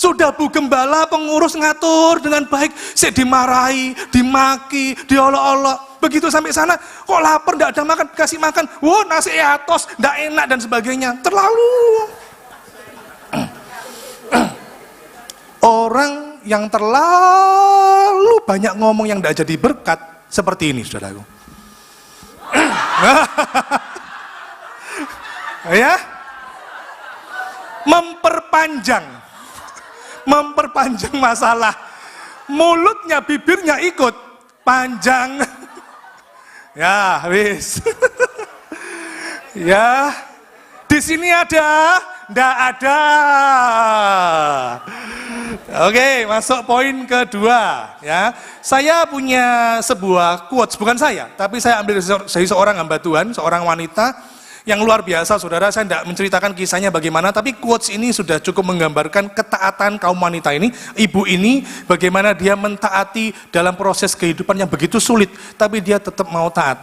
Sudah Bu Gembala pengurus ngatur dengan baik, sik dimarahi, dimaki, diolok-olok. Begitu sampai sana, kok lapar, enggak ada makan, kasih makan. Wah, nasi atos, enggak enak dan sebagainya. Terlalu. Orang yang terlalu banyak ngomong yang enggak jadi berkat seperti ini, saudaraku. Ya? Memperpanjang masalah, mulutnya, bibirnya ikut panjang. Ya, wis. Ya, di sini ada, ndak ada. Oke, masuk poin kedua. Ya, saya punya sebuah quotes, bukan saya, tapi saya ambil dari seorang hamba Tuhan, seorang wanita yang luar biasa, saudara. Saya tidak menceritakan kisahnya bagaimana, tapi quotes ini sudah cukup menggambarkan ketaatan kaum wanita ini. Ibu ini bagaimana dia mentaati dalam proses kehidupan yang begitu sulit, tapi dia tetap mau taat.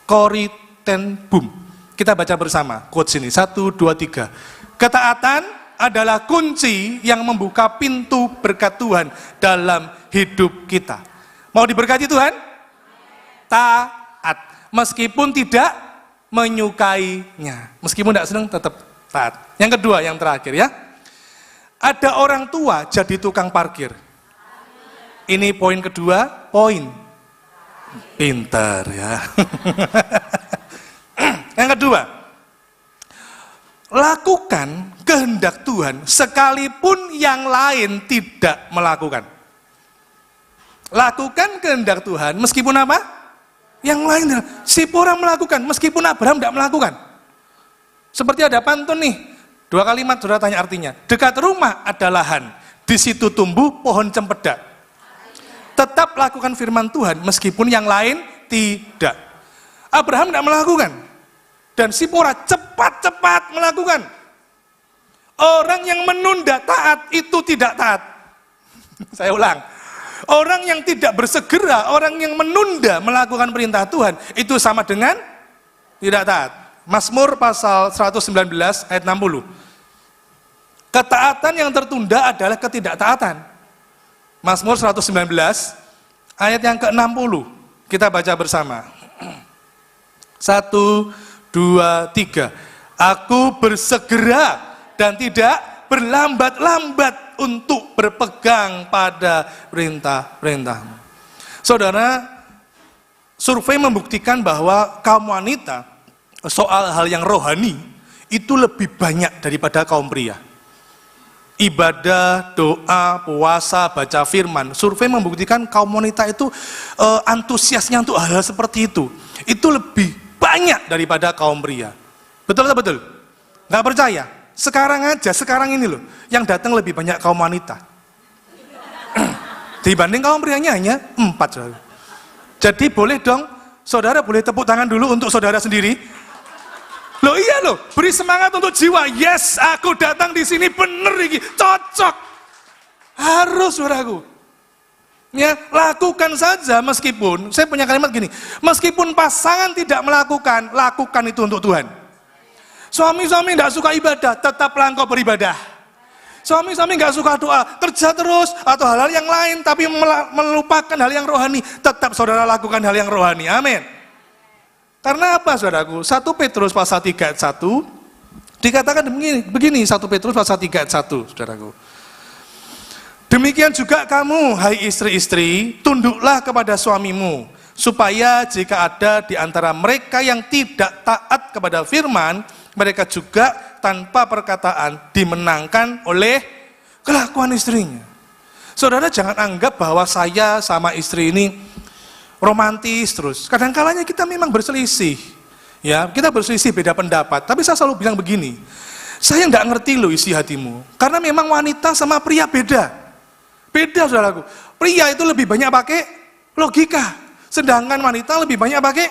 Corrie ten Boom. Kita baca bersama quotes ini. 1, 2, 3. Ketaatan adalah kunci yang membuka pintu berkat Tuhan dalam hidup kita. Mau diberkati Tuhan? Taat. Meskipun tidak menyukainya, meskipun tidak senang tetap taat. Yang kedua, yang terakhir ya, ada orang tua jadi tukang parkir. Ini poin kedua, poin pintar ya. Yang kedua, lakukan kehendak Tuhan sekalipun yang lain tidak melakukan. Lakukan kehendak Tuhan meskipun apa? Yang lain, Sipora melakukan, meskipun Abraham tidak melakukan. Seperti ada pantun nih, 2 kalimat, saudara tanya artinya. Dekat rumah ada lahan, di situ tumbuh pohon cempedak. Tetap lakukan firman Tuhan, meskipun yang lain tidak. Abraham tidak melakukan, dan Sipora cepat-cepat melakukan. Orang yang menunda taat, itu tidak taat. Saya ulang. Orang yang tidak bersegera, orang yang menunda melakukan perintah Tuhan, itu sama dengan tidak taat. Mazmur pasal 119 ayat 60. Ketaatan yang tertunda adalah ketidaktaatan. Mazmur 119 ayat yang ke-60. Kita baca bersama. 1, 2, 3. Aku bersegera dan tidak berlambat-lambat untuk berpegang pada perintah-perintahmu. Saudara, survei membuktikan bahwa kaum wanita soal hal yang rohani itu lebih banyak daripada kaum pria. Ibadah, doa, puasa, baca firman, survei membuktikan kaum wanita itu antusiasnya untuk hal-hal seperti itu lebih banyak daripada kaum pria. Betul atau betul? Nggak percaya? Sekarang ini loh, yang datang lebih banyak kaum wanita dibanding kaum prianya hanya 4. Saudara. Jadi boleh dong, saudara boleh tepuk tangan dulu untuk saudara sendiri. Loh iya loh, beri semangat untuk jiwa. Yes, aku datang di sini bener ini, cocok. Harus, saudaraku. Ya, lakukan saja meskipun, saya punya kalimat gini, meskipun pasangan tidak melakukan, lakukan itu untuk Tuhan. Suami-suami tidak suka ibadah, tetaplah engkau beribadah. Suami-suami nggak suka doa, kerja terus atau hal-hal yang lain, tapi melupakan hal yang rohani, tetap saudara lakukan hal yang rohani. Amin. Karena apa, saudaraku? 1 Petrus pasal 3 ayat 1 dikatakan begini, 1 Petrus pasal 3 ayat 1, saudaraku. Demikian juga kamu, hai istri-istri, tunduklah kepada suamimu, supaya jika ada di antara mereka yang tidak taat kepada firman, mereka juga tanpa perkataan dimenangkan oleh kelakuan istrinya. Saudara jangan anggap bahwa saya sama istri ini romantis terus. Kadang-kalanya kita memang berselisih. Ya, kita berselisih beda pendapat, tapi saya selalu bilang begini. Saya enggak ngerti loh isi hatimu. Karena memang wanita sama pria beda. Beda, saudaraku. Pria itu lebih banyak pakai logika, sedangkan wanita lebih banyak pakai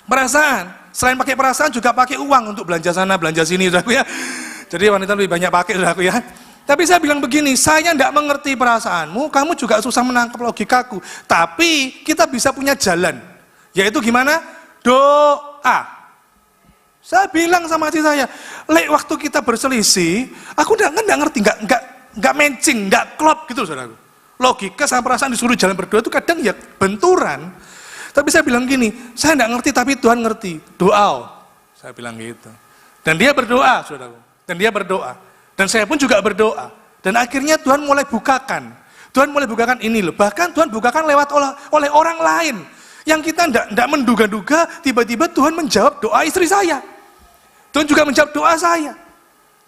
perasaan. Selain pakai perasaan juga pakai uang untuk belanja sana, belanja sini, saudaraku ya. Jadi wanita lebih banyak pakai, saudaraku ya. Tapi saya bilang begini, saya tidak mengerti perasaanmu, kamu juga susah menangkap logikaku. Tapi kita bisa punya jalan, yaitu gimana? Doa. Saya bilang sama hati saya, waktu kita berselisih, aku tidak ngerti, nggak matching, nggak klop gitu, saudaraku. Logika sama perasaan disuruh jalan berdua itu kadang ya benturan. Tapi saya bilang gini, saya tidak ngerti tapi Tuhan ngerti. Doa, saya bilang gitu. Dan dia berdoa, saudaraku. Dan dia berdoa. Dan saya pun juga berdoa. Dan akhirnya Tuhan mulai bukakan. Tuhan mulai bukakan ini loh. Bahkan Tuhan bukakan lewat oleh orang lain. Yang kita tidak menduga-duga, tiba-tiba Tuhan menjawab doa istri saya. Tuhan juga menjawab doa saya.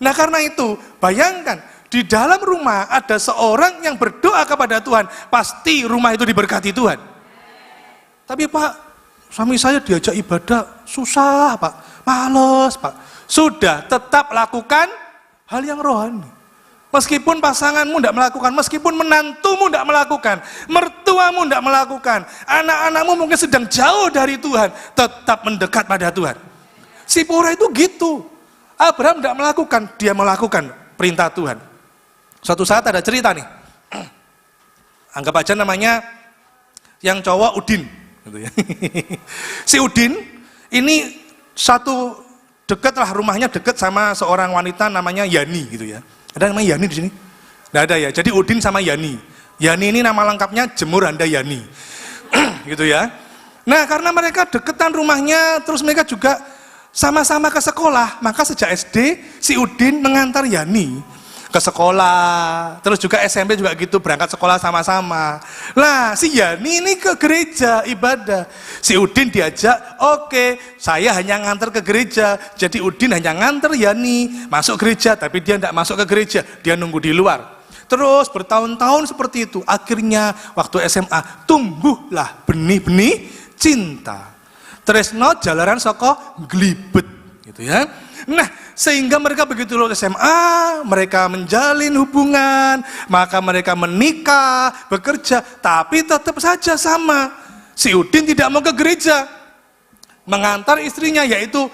Nah karena itu, bayangkan, di dalam rumah ada seorang yang berdoa kepada Tuhan, pasti rumah itu diberkati Tuhan. Tapi Pak, suami saya diajak ibadah, susah Pak, males Pak. Sudah, tetap lakukan hal yang rohani. Meskipun pasanganmu tidak melakukan, meskipun menantumu tidak melakukan, mertuamu tidak melakukan, anak-anakmu mungkin sedang jauh dari Tuhan, tetap mendekat pada Tuhan. Sipora itu gitu. Abraham tidak melakukan, dia melakukan perintah Tuhan. Suatu saat ada cerita nih. Anggap aja namanya yang cowok Udin. Gitu ya. Si Udin ini satu dekat lah, rumahnya dekat sama seorang wanita namanya Yani gitu ya. Ada namanya Yani di sini? Nggak ada ya. Jadi Udin sama Yani. Yani ini nama lengkapnya Jemur Anda Yani. Gitu ya. Nah karena mereka deketan rumahnya, terus mereka juga sama-sama ke sekolah, maka sejak SD si Udin mengantar Yani ke sekolah, terus juga SMP juga gitu, berangkat sekolah sama-sama. Lah si Yani ini ke gereja ibadah, si Udin diajak, oke, saya hanya ngantar ke gereja. Jadi Udin hanya ngantar Yani masuk gereja, tapi dia tidak masuk ke gereja, dia nunggu di luar. Terus bertahun-tahun seperti itu, akhirnya waktu SMA tumbuhlah benih-benih cinta. Tresno jalaran saka glibet gitu ya. Nah, sehingga mereka begitu lulus SMA, mereka menjalin hubungan, maka mereka menikah, bekerja, tapi tetap saja sama. Si Udin tidak mau ke gereja, mengantar istrinya yaitu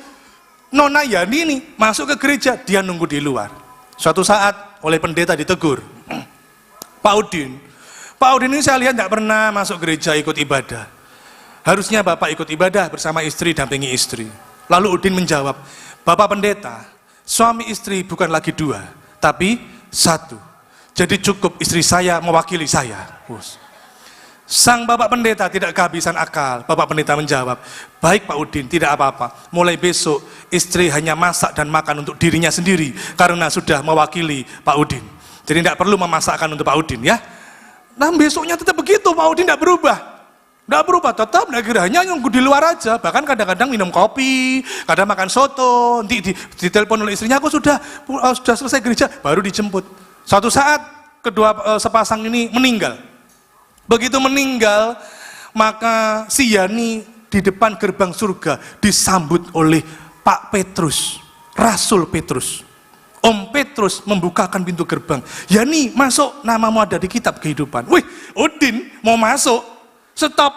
Nona Yani ini masuk ke gereja, dia nunggu di luar. Suatu saat oleh pendeta ditegur, Pak Udin ini saya lihat tidak pernah masuk gereja ikut ibadah. Harusnya Bapak ikut ibadah bersama istri, dampingi istri. Lalu Udin menjawab, Bapak Pendeta, suami istri bukan lagi 2, tapi 1. Jadi cukup istri saya mewakili saya. Sang Bapak Pendeta tidak kehabisan akal. Bapak Pendeta menjawab, baik Pak Udin, tidak apa-apa. Mulai besok istri hanya masak dan makan untuk dirinya sendiri karena sudah mewakili Pak Udin. Jadi tidak perlu memasakkan untuk Pak Udin ya. Nah besoknya tetap begitu, Pak Udin tidak berubah. Tidak berubah, tetap hanya nunggu di luar aja. Bahkan kadang-kadang minum kopi, kadang makan soto, ditelepon oleh istrinya, aku sudah selesai gereja, baru dijemput. Suatu saat kedua sepasang ini meninggal. Begitu meninggal, maka si Yani di depan gerbang surga disambut oleh Pak Petrus, Rasul Petrus. Om Petrus membukakan pintu gerbang. Yani, masuk, namamu ada di kitab kehidupan. Wih, Udin mau masuk. Stop,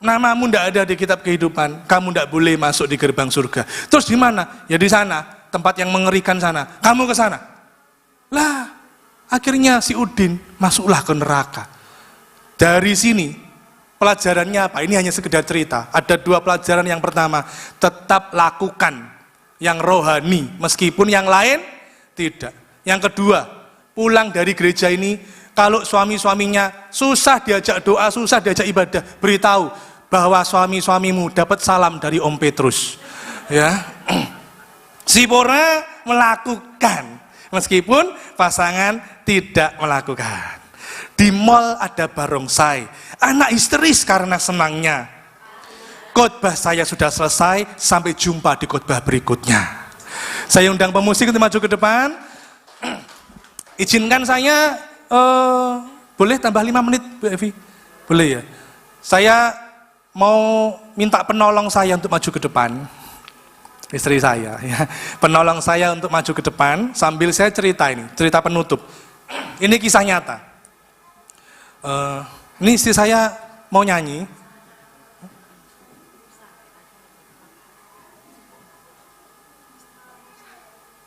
namamu tidak ada di kitab kehidupan, kamu tidak boleh masuk di gerbang surga. Terus di mana? Ya di sana, tempat yang mengerikan sana. Kamu ke sana. Lah, akhirnya si Udin masuklah ke neraka. Dari sini, pelajarannya apa? Ini hanya sekedar cerita. Ada 2 pelajaran. Yang pertama, tetap lakukan yang rohani, meskipun yang lain tidak. Yang kedua, pulang dari gereja ini, kalau suami-suaminya susah diajak doa, susah diajak ibadah, beritahu bahwa suami-suamimu dapat salam dari Om Petrus. Ya, Zipora melakukan, meskipun pasangan tidak melakukan. Di mall ada barongsai, anak histeris karena senangnya. Khotbah saya sudah selesai, sampai jumpa di khotbah berikutnya. Saya undang pemusik untuk maju ke depan. Izinkan saya, boleh tambah 5 menit Bu Evi? Boleh ya? Saya mau minta penolong saya untuk maju ke depan. Istri saya ya. Penolong saya untuk maju ke depan sambil saya cerita ini, cerita penutup. Ini kisah nyata. Ini istri saya mau nyanyi.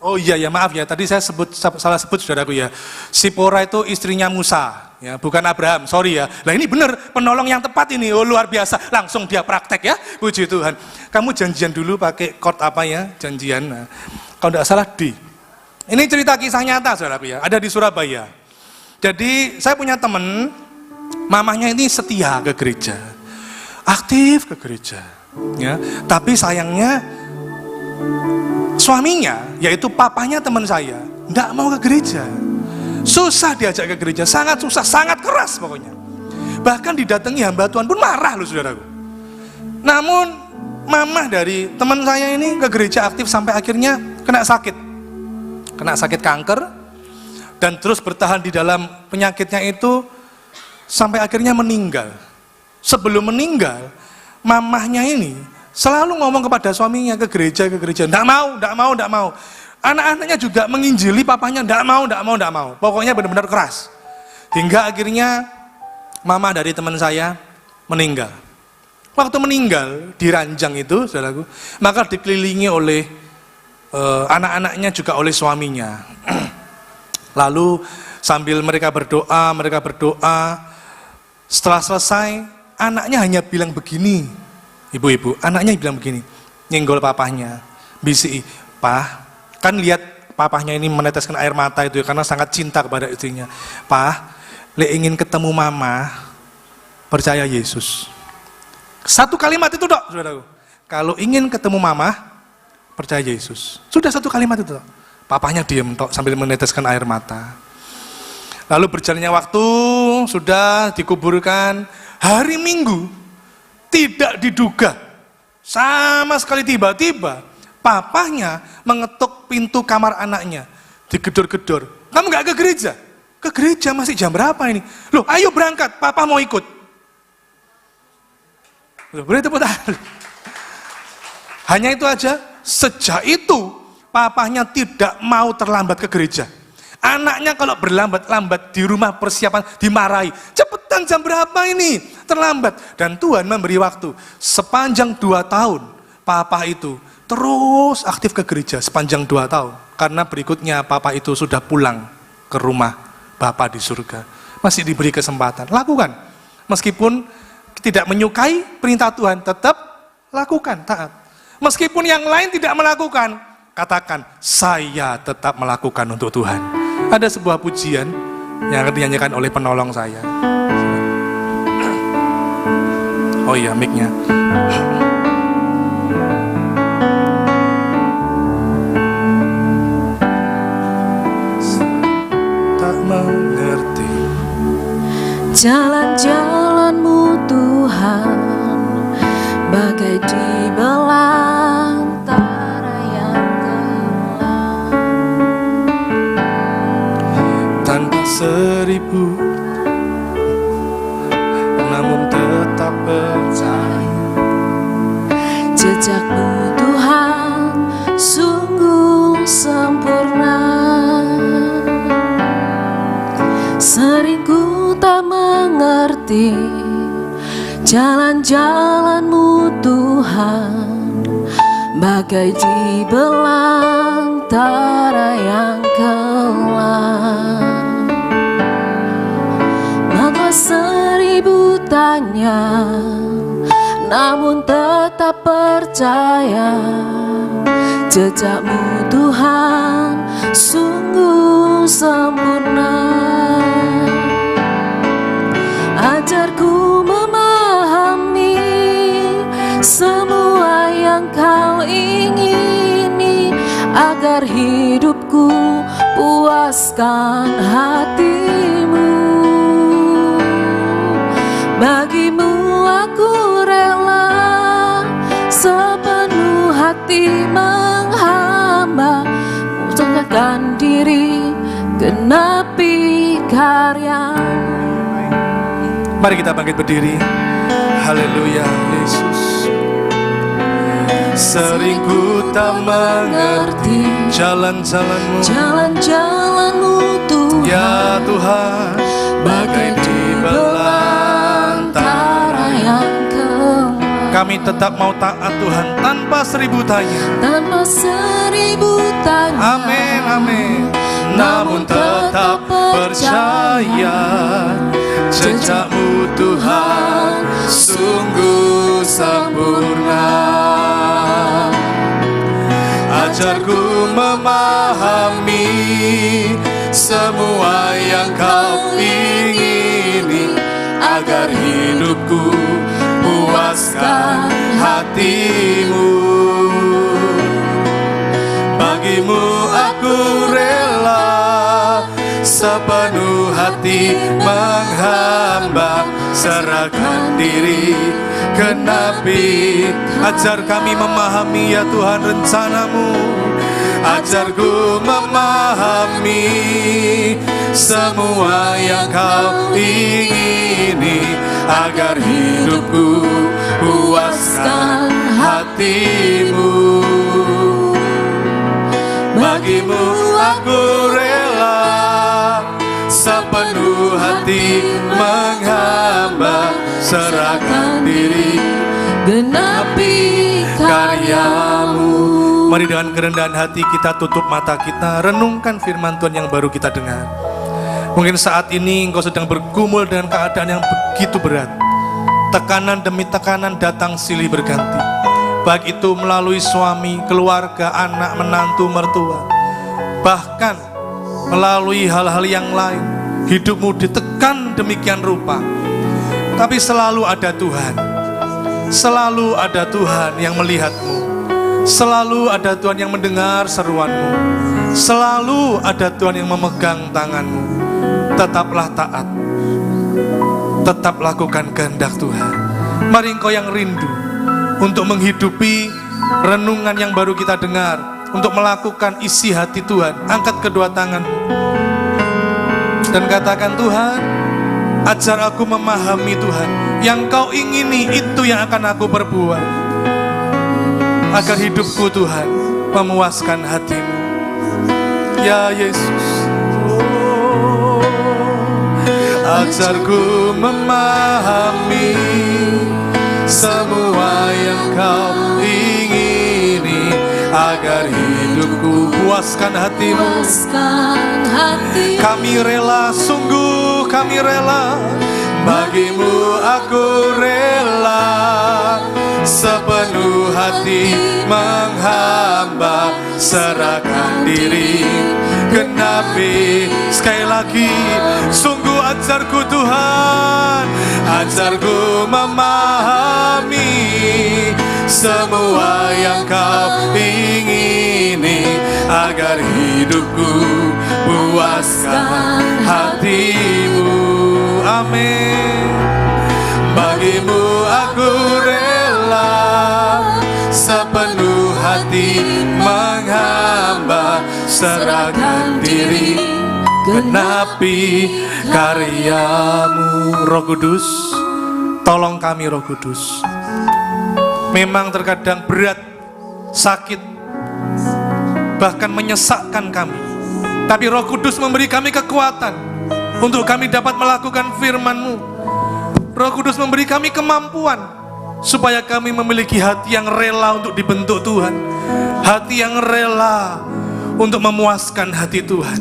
Oh iya ya, maaf ya, tadi saya salah sebut saudaraku ya. Zipora itu istrinya Musa, ya, bukan Abraham, sorry ya. Nah ini benar, penolong yang tepat ini, oh luar biasa. Langsung dia praktek ya, puji Tuhan. Kamu janjian dulu pakai chord apa ya, janjian. Nah, kalau tidak salah D. Ini cerita kisah nyata saudaraku ya, ada di Surabaya. Jadi saya punya teman, mamahnya ini setia ke gereja, aktif ke gereja, ya. Tapi sayangnya suaminya, yaitu papanya teman saya, tidak mau ke gereja. Susah diajak ke gereja, sangat susah, sangat keras pokoknya. Bahkan didatangi hamba Tuhan pun marah loh saudaraku. Namun mamah dari teman saya ini ke gereja aktif sampai akhirnya kena sakit kanker, dan terus bertahan di dalam penyakitnya itu sampai akhirnya meninggal. Sebelum meninggal, mamahnya ini selalu ngomong kepada suaminya ke gereja. Tidak mau. Anak-anaknya juga menginjili papanya, tidak mau. Pokoknya benar-benar keras. Hingga akhirnya mama dari teman saya meninggal. Waktu meninggal di ranjang itu, saudaraku, maka dikelilingi oleh anak-anaknya juga oleh suaminya. Lalu sambil mereka berdoa, setelah selesai, anaknya hanya bilang begini, ibu-ibu, anaknya bilang begini, nyenggol papahnya, bisi, "Pah," kan lihat papahnya ini meneteskan air mata itu ya, karena sangat cinta kepada istrinya. "Pah, le ingin ketemu mama, percaya Yesus." Satu kalimat itu dok, saudaraku. Kalau ingin ketemu mama, percaya Yesus. Sudah satu kalimat itu dok. Papahnya diam tok sambil meneteskan air mata. Lalu berjalannya waktu, sudah dikuburkan. Hari Minggu, tidak diduga, sama sekali tiba-tiba, papahnya mengetuk pintu kamar anaknya. Digedor-gedor. "Kamu gak ke gereja?" "Ke gereja, masih jam berapa ini?" "Loh, ayo berangkat, papa mau ikut." Loh, boleh tepuk tangan. Hanya itu aja. Sejak itu, papahnya tidak mau terlambat ke gereja. Anaknya kalau berlambat-lambat di rumah persiapan dimarahi. "Cepetan, jam berapa ini? Terlambat." Dan Tuhan memberi waktu. Sepanjang 2 tahun, papa itu terus aktif ke gereja sepanjang 2 tahun. Karena berikutnya papa itu sudah pulang ke rumah Bapa di surga. Masih diberi kesempatan. Lakukan. Meskipun tidak menyukai perintah Tuhan, tetap lakukan, taat. Meskipun yang lain tidak melakukan, katakan, saya tetap melakukan untuk Tuhan. Ada sebuah pujian yang akan dinyanyikan oleh penolong saya. Oh iya, mic-nya. Tak mengerti Jalan-jalan-Mu Tuhan bagai di belantara yang gelap. tanpa seribu, namun tetap percaya. Jejak-Mu Tuhan sungguh sempurna. Sering ku tak mengerti jalan-jalan-Mu Tuhan bagai di belantara yang gelap. Maka seribu tanya, namun tetap percaya. Jejak-Mu Tuhan sungguh sempurna. Ajarku memahami semua yang Kau ingini, agar hidupku puaskan hati-Mu. Bagimu aku rela sepenuh hati menghamba, usahakan diri genapi karya-Mu. Mari kita bangkit berdiri. Haleluya, Yesus. Sering ku tak mengerti jalan-jalan-Mu, Jalan-jalan-Mu Tuhan, ya Tuhan, bagai di belantara. yang gelap. Kami tetap mau taat Tuhan tanpa seribu tanya. Tanpa seribu tanya, Amin, amin. Namun tetap percaya. Jejak-Mu Tuhan sungguh sempurna. Ajarku memahami semua yang Kau ingini, agar hidupku puaskan hati-Mu. Bagimu aku rela sepenuh hati menghamba, serahkan diri genapi. Ajar kami memahami ya Tuhan rencana-Mu. Ajarku memahami semua yang Kau ingini, agar hidupku puaskan hati-Mu. Bagimu aku rela sepenuh hati menghamba, serahkan diri genapi karya-Mu. Mari dengan kerendahan hati kita tutup mata kita, renungkan firman Tuhan yang baru kita dengar. Mungkin saat ini engkau sedang bergumul dengan keadaan yang begitu berat. Tekanan demi tekanan datang silih berganti. Baik itu melalui suami, keluarga, anak, menantu, mertua. Bahkan melalui hal-hal yang lain. Hidupmu ditekan demikian rupa. Tapi selalu ada Tuhan. Selalu ada Tuhan yang melihatmu. Selalu ada Tuhan yang mendengar seruanmu. Selalu ada Tuhan yang memegang tanganmu. Tetaplah taat. Tetap lakukan kehendak Tuhan. Mari engkau yang rindu untuk menghidupi renungan yang baru kita dengar, untuk melakukan isi hati Tuhan, angkat kedua tanganmu dan katakan, Tuhan, ajar aku memahami Tuhan. Yang Kau ingini itu yang akan aku perbuat, agar hidupku Tuhan memuaskan hati-Mu. Ya Yesus, ajarku memahami semua yang Kau ingini, agar hidupku puaskan hati-Mu. Kami rela, sungguh kami rela. Bagimu aku rela sepenuh hati menghamba, serahkan diri, genapi. Sekali lagi, sungguh ajarku Tuhan, ajarku memahami semua yang Kau ingini, agar hidupku puaskan hati-Mu. Amin. Bagimu aku rela, sepenuh hati menghamba, serahkan diri, genapi karya-Mu. Roh Kudus, tolong kami Roh Kudus. Memang terkadang berat, sakit, bahkan menyesakkan kami. Tapi Roh Kudus memberi kami kekuatan untuk kami dapat melakukan firman-Mu. Roh Kudus memberi kami kemampuan supaya kami memiliki hati yang rela untuk dibentuk Tuhan, hati yang rela untuk memuaskan hati Tuhan.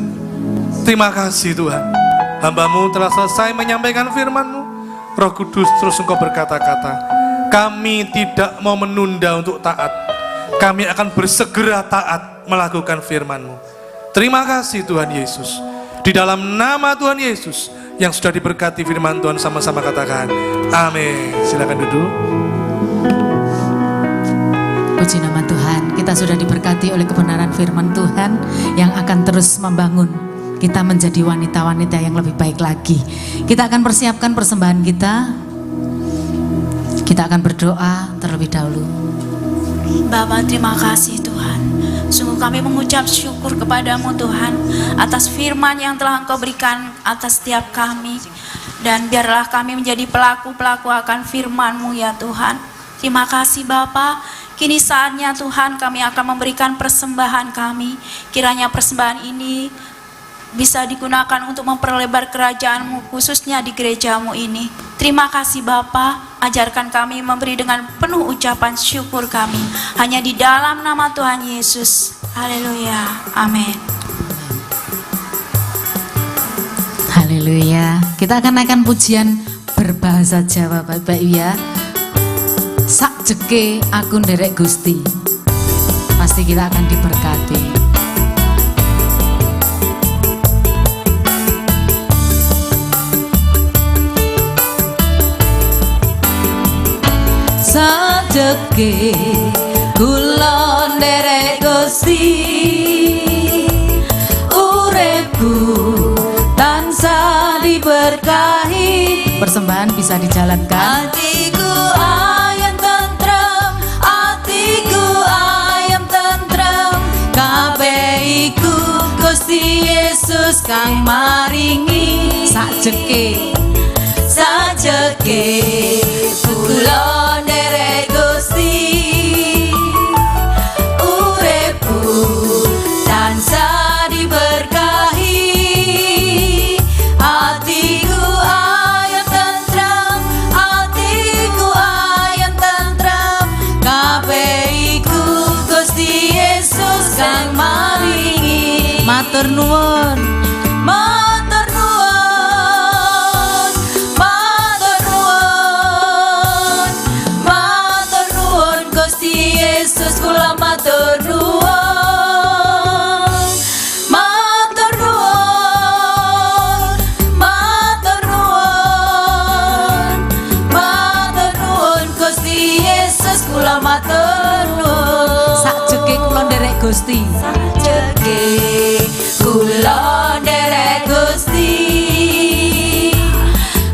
Terima kasih Tuhan, hamba-Mu telah selesai menyampaikan firman-Mu. Roh Kudus, terus Engkau berkata-kata, kami tidak mau menunda untuk taat, kami akan bersegera taat melakukan firman-Mu. Terima kasih Tuhan Yesus. Di dalam nama Tuhan Yesus yang sudah diberkati firman Tuhan, sama-sama katakan amin. Silakan duduk. Puji nama Tuhan, kita sudah diberkati oleh kebenaran firman Tuhan yang akan terus membangun kita menjadi wanita-wanita yang lebih baik lagi. Kita akan persiapkan persembahan kita. Kita akan berdoa terlebih dahulu. Bapa, terima kasih Tuhan. Sungguh kami mengucap syukur kepadamu Tuhan atas firman yang telah Engkau berikan atas setiap kami. Dan biarlah kami menjadi pelaku-pelaku akan firman-Mu ya Tuhan. Terima kasih Bapa. Kini saatnya Tuhan kami akan memberikan persembahan kami. Kiranya persembahan ini bisa digunakan untuk memperlebar kerajaan-Mu, khususnya di gereja-Mu ini. Terima kasih Bapa, ajarkan kami memberi dengan penuh ucapan syukur kami. Hanya di dalam nama Tuhan Yesus. Haleluya, amin. Haleluya. Kita akan naikkan pujian berbahasa Jawa Bapak Ibu ya. Sak jeke aku nderek Gusti. Pasti kita akan diberkati. Sadeke kula nderek Gusti, uripku tansah diberkahi. Persembahan bisa dijalankan. Hatiku ayam tentrem, hatiku ayam tentrem, kabeh iku Gusti Yesus kang maringi. Sajeke kula nderek Gusti, uripku tansah diberkahi. Hatiku ayam tentrem, hatiku ayam tentrem, kabeh iku Gusti Yesus kang maringi. Matur nuwun, matur nuwun, matur nuwun, matur nuwun Gusti Yesus kula matur nuwun, matur nuwun, matur nuwun, matur nuwun Gusti Yesus kula matur nuwun. Sakjeke kula nderek Gusti, sakjeke kula nderek Gusti,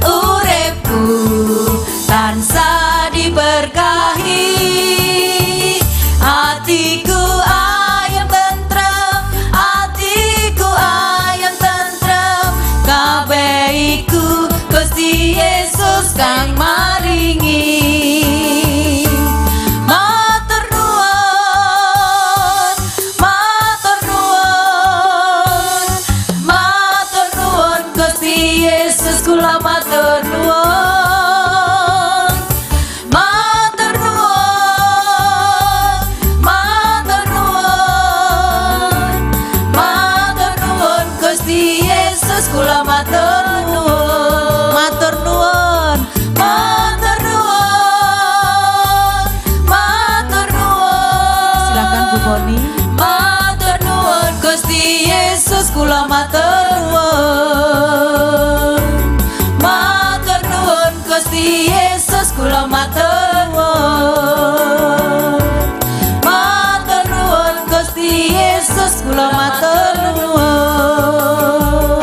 uripku tansah diberkahi. Hatiku ayam tentrem, hatiku ayam tentrem, kabeh iku Gusti Yesus kang maringi. Matur nuwun, matur nuwun, matur nuwun Gusti Yesus kula matur nuwun, matur nuwun, matur nuwun, matur nuwun Gusti Yesus kula matur nuwun, matur nuwun, matur nuwun, kula matur nuwun. Matur nuwun Gusti Yesus kula matur nuwun. Matur nuwun Gusti Yesus kula matur nuwun.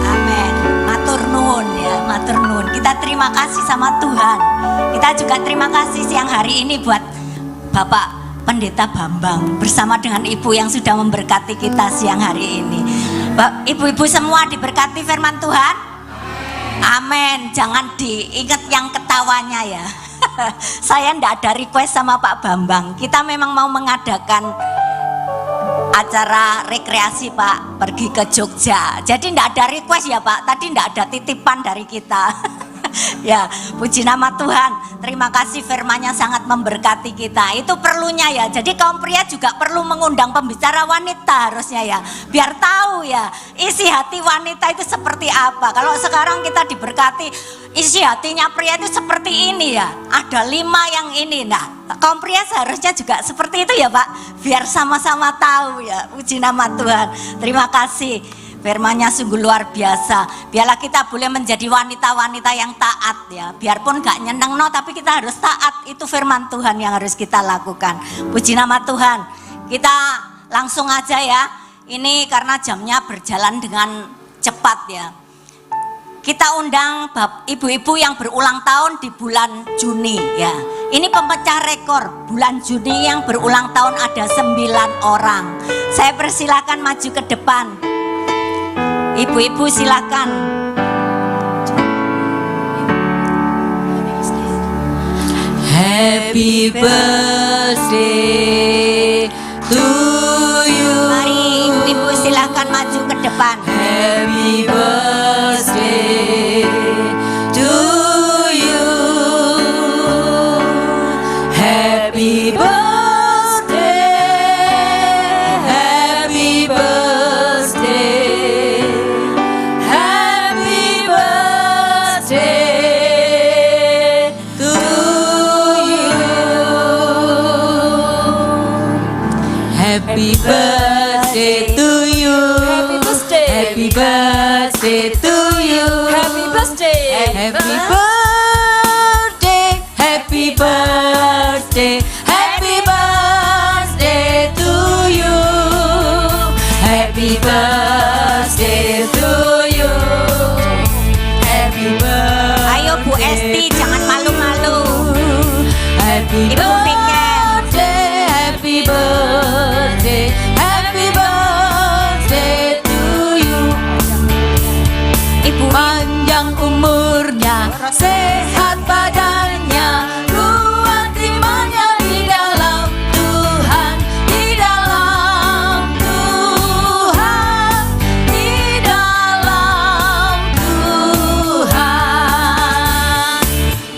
Amin. Matur nuwun ya, matur nuwun. Kita terima kasih sama Tuhan. Kita juga terima kasih siang hari ini buat Bapak Pendeta Bambang bersama dengan Ibu yang sudah memberkati kita siang hari ini. Ibu-ibu semua diberkati firman Tuhan. Amin. Jangan diingat yang ketawanya ya. Saya ndak ada request sama Pak Bambang. Kita memang mau mengadakan acara rekreasi Pak, pergi ke Jogja. Jadi ndak ada request ya Pak. Tadi ndak ada titipan dari kita. Ya, puji nama Tuhan. Terima kasih firman-Nya sangat memberkati kita. Itu perlunya ya. Jadi kaum pria juga perlu mengundang pembicara wanita harusnya ya. Biar tahu ya isi hati wanita itu seperti apa. Kalau sekarang kita diberkati isi hatinya pria itu seperti ini ya. Ada 5 yang ini. Nah, kaum pria seharusnya juga seperti itu ya Pak. Biar sama-sama tahu ya. Puji nama Tuhan. Terima kasih. Firman-Nya sungguh luar biasa. Biarlah kita boleh menjadi wanita-wanita yang taat ya. Biarpun gak nyeneng no, tapi kita harus taat. Itu firman Tuhan yang harus kita lakukan. Puji nama Tuhan. Kita langsung aja ya. Ini karena jamnya berjalan dengan cepat ya. Kita undang ibu-ibu yang berulang tahun di bulan Juni ya. Ini pemecah rekor bulan Juni yang berulang tahun ada 9 orang. Saya persilakan maju ke depan. Ibu-ibu silakan. Happy birthday to you. Mari ibu-ibu silakan maju ke depan. Happy birthday to you. Happy birthday. Happy birthday. Happy birthday to you. Happy birthday to you. Happy birthday. Happy birthday to you. Happy birthday. Happy birthday. Happy birthday. Happy birthday to you. Happy birthday to you. Happy birthday. Ayo Bu Esti, jangan malu-malu. Happy Ibu birthday, happy birthday, happy birthday to you. Ibu Panjang umurnya, sehat badannya, kuat imannya di dalam Tuhan, di dalam Tuhan, di dalam Tuhan.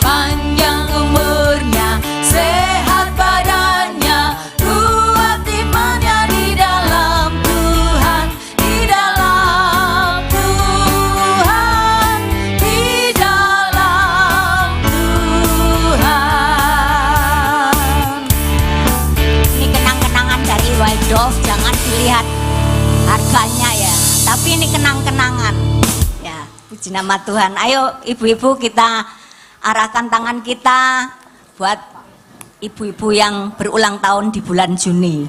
Panjang umurnya, sehat badannya, kuat imannya di dalam Tuhan, di dalam Tuhan, di dalam Tuhan. ini kenang-kenangan dari Waldorf, jangan dilihat harganya ya. Tapi ini kenang-kenangan. Ya, puji nama Tuhan. Ayo ibu-ibu kita arahkan tangan kita buat ibu-ibu yang berulang tahun di bulan Juni.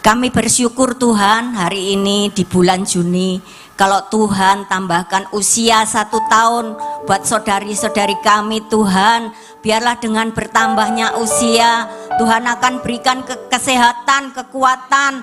Kami bersyukur Tuhan hari ini di bulan Juni, kalau Tuhan tambahkan usia 1 tahun buat saudari-saudari kami Tuhan, biarlah dengan bertambahnya usia Tuhan akan berikan kesehatan, kekuatan,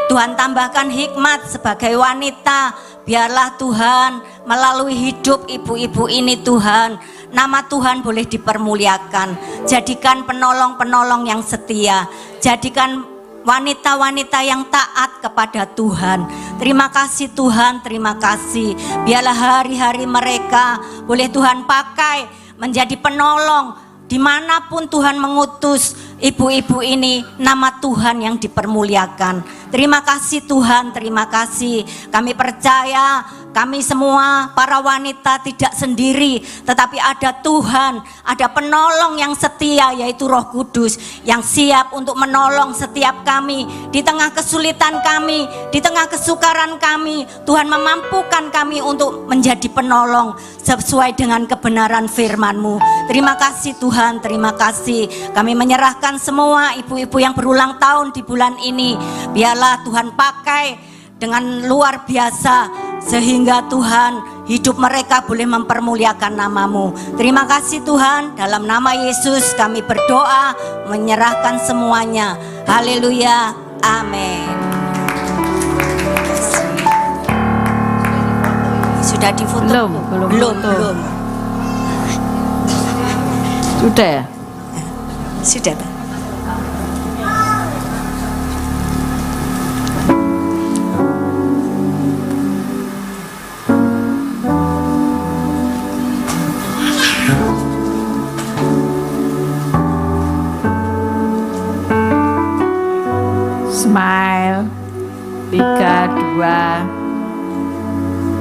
Tuhan tambahkan hikmat sebagai wanita. Biarlah Tuhan melalui hidup ibu-ibu ini Tuhan, nama Tuhan boleh dipermuliakan. Jadikan penolong-penolong yang setia, jadikan wanita-wanita yang taat kepada Tuhan. Terima kasih Tuhan, terima kasih. Biarlah hari-hari mereka boleh Tuhan pakai menjadi penolong dimanapun Tuhan mengutus ibu-ibu ini, nama Tuhan yang dipermuliakan. Terima kasih Tuhan, terima kasih. Kami percaya kami semua para wanita tidak sendiri, tetapi ada Tuhan, ada penolong yang setia, yaitu Roh Kudus yang siap untuk menolong setiap kami di tengah kesulitan kami, di tengah kesukaran kami. Tuhan memampukan kami untuk menjadi penolong sesuai dengan kebenaran firman-Mu. Terima kasih Tuhan, terima kasih. Kami menyerahkan semua ibu-ibu yang berulang tahun di bulan ini. Biarlah Tuhan pakai dengan luar biasa, sehingga Tuhan hidup mereka boleh mempermuliakan nama-Mu. Terima kasih Tuhan, dalam nama Yesus kami berdoa, menyerahkan semuanya. Haleluya, amin. Sudah difoto? Belum. Sudah ya? Sudah. Smile. 3, 2.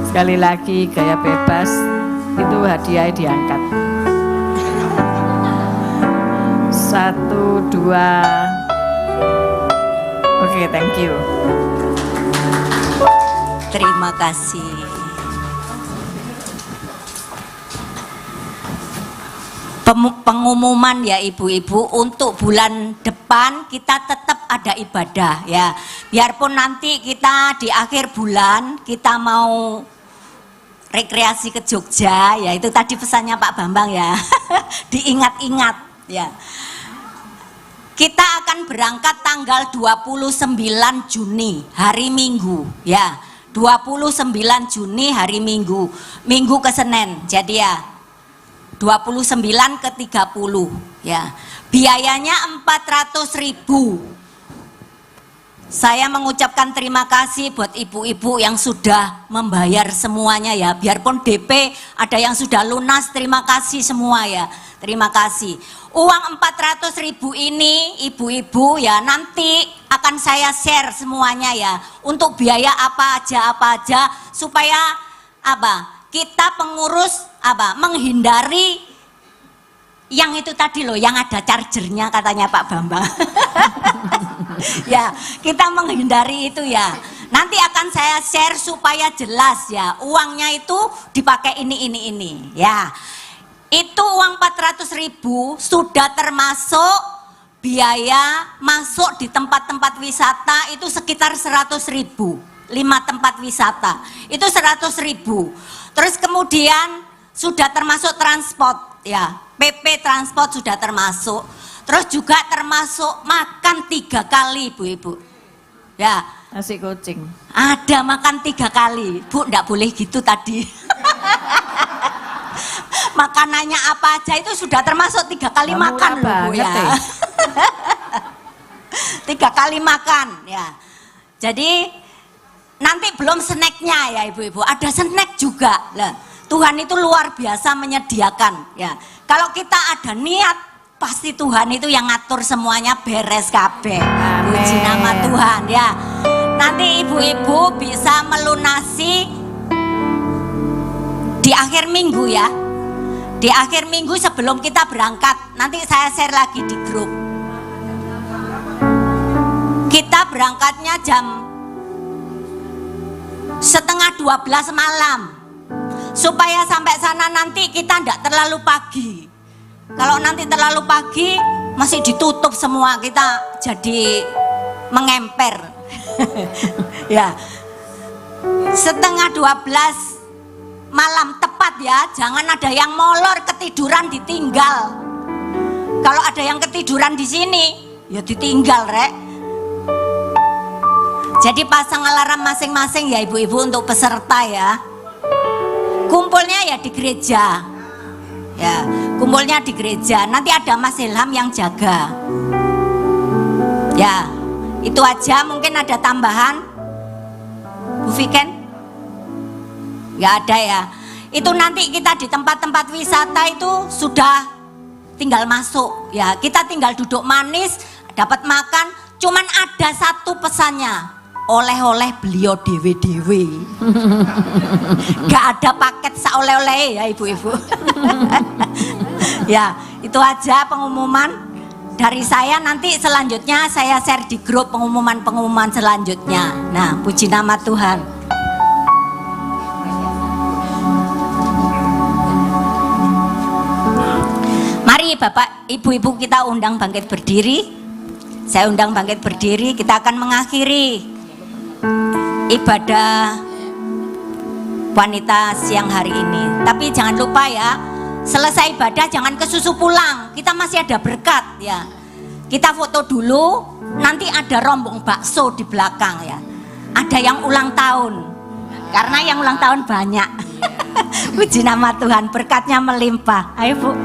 Sekali lagi gaya bebas. Itu hadiah diangkat. 1, 2. Oke, thank you. Terima kasih. Pengumuman ya ibu-ibu, untuk bulan depan kita tetap ada ibadah ya. Biarpun nanti kita di akhir bulan kita mau rekreasi ke Jogja ya, itu tadi pesannya Pak Bambang ya. Diingat-ingat ya. Kita akan berangkat tanggal 29 Juni hari Minggu ya. 29 Juni hari Minggu ke Senin. Jadi ya 29 ke 30 ya. Biayanya 400.000. Saya mengucapkan terima kasih buat ibu-ibu yang sudah membayar semuanya ya. Biarpun DP ada yang sudah lunas, terima kasih semua ya. Terima kasih. Uang 400.000 ini ibu-ibu ya, nanti akan saya share semuanya ya. Untuk biaya apa aja supaya apa? Kita pengurus menghindari yang itu tadi loh, yang ada chargernya katanya Pak Bambang. Ya, kita menghindari itu ya. Nanti akan saya share supaya jelas ya. Uangnya itu dipakai ini ya. Itu uang 400.000 sudah termasuk biaya masuk di tempat-tempat wisata itu sekitar 100.000. 5 tempat wisata itu 100.000. Terus kemudian sudah termasuk transport ya, PP transport sudah termasuk. Terus juga termasuk makan 3 kali ibu-ibu ya. Nasi kucing. Ada makan 3 kali. Bu, enggak boleh gitu tadi. Makanannya apa aja itu sudah termasuk 3 kali makan loh Bu ya. 3 kali makan ya. Jadi nanti belum snacknya ya ibu-ibu, ada snack juga lah. Tuhan itu luar biasa menyediakan ya. Kalau kita ada niat, pasti Tuhan itu yang ngatur semuanya beres kabeh. Puji nama Tuhan ya. Nanti ibu-ibu bisa melunasi di akhir minggu ya. Di akhir minggu sebelum kita berangkat, nanti saya share lagi di grup. Kita berangkatnya jam 11:30 malam, supaya sampai sana nanti kita tidak terlalu pagi. Kalau nanti terlalu pagi masih ditutup semua, kita jadi mengemper. Ya, 11:30 malam tepat ya. Jangan ada yang molor ketiduran ditinggal. Kalau ada yang ketiduran di sini ya ditinggal rek. Jadi pasang alarm masing-masing ya ibu-ibu untuk peserta ya. Kumpulnya ya di gereja. Ya, kumpulnya di gereja. Nanti ada Mas Ilham yang jaga. Ya, itu aja. Mungkin ada tambahan Bu Viken? Nggak ada ya. Itu nanti kita di tempat-tempat wisata itu sudah tinggal masuk ya. Kita tinggal duduk manis, dapat makan. Cuman ada satu pesannya. oleh-oleh beliau dewe-dewe. Gak ada paket oleh-oleh ya ibu-ibu. Ya, itu aja pengumuman dari saya. Nanti selanjutnya saya share di grup pengumuman-pengumuman selanjutnya. Nah, puji nama Tuhan. Mari Bapak, Ibu-ibu kita undang bangkit berdiri. Saya undang bangkit berdiri, kita akan mengakhiri ibadah wanita siang hari ini. Tapi jangan lupa ya, selesai ibadah jangan kesusu pulang. Kita masih ada berkat ya. Kita foto dulu, nanti ada rombong bakso di belakang ya. Ada yang ulang tahun, karena yang ulang tahun banyak. Puji nama Tuhan, berkatnya melimpah. Ayo Bu.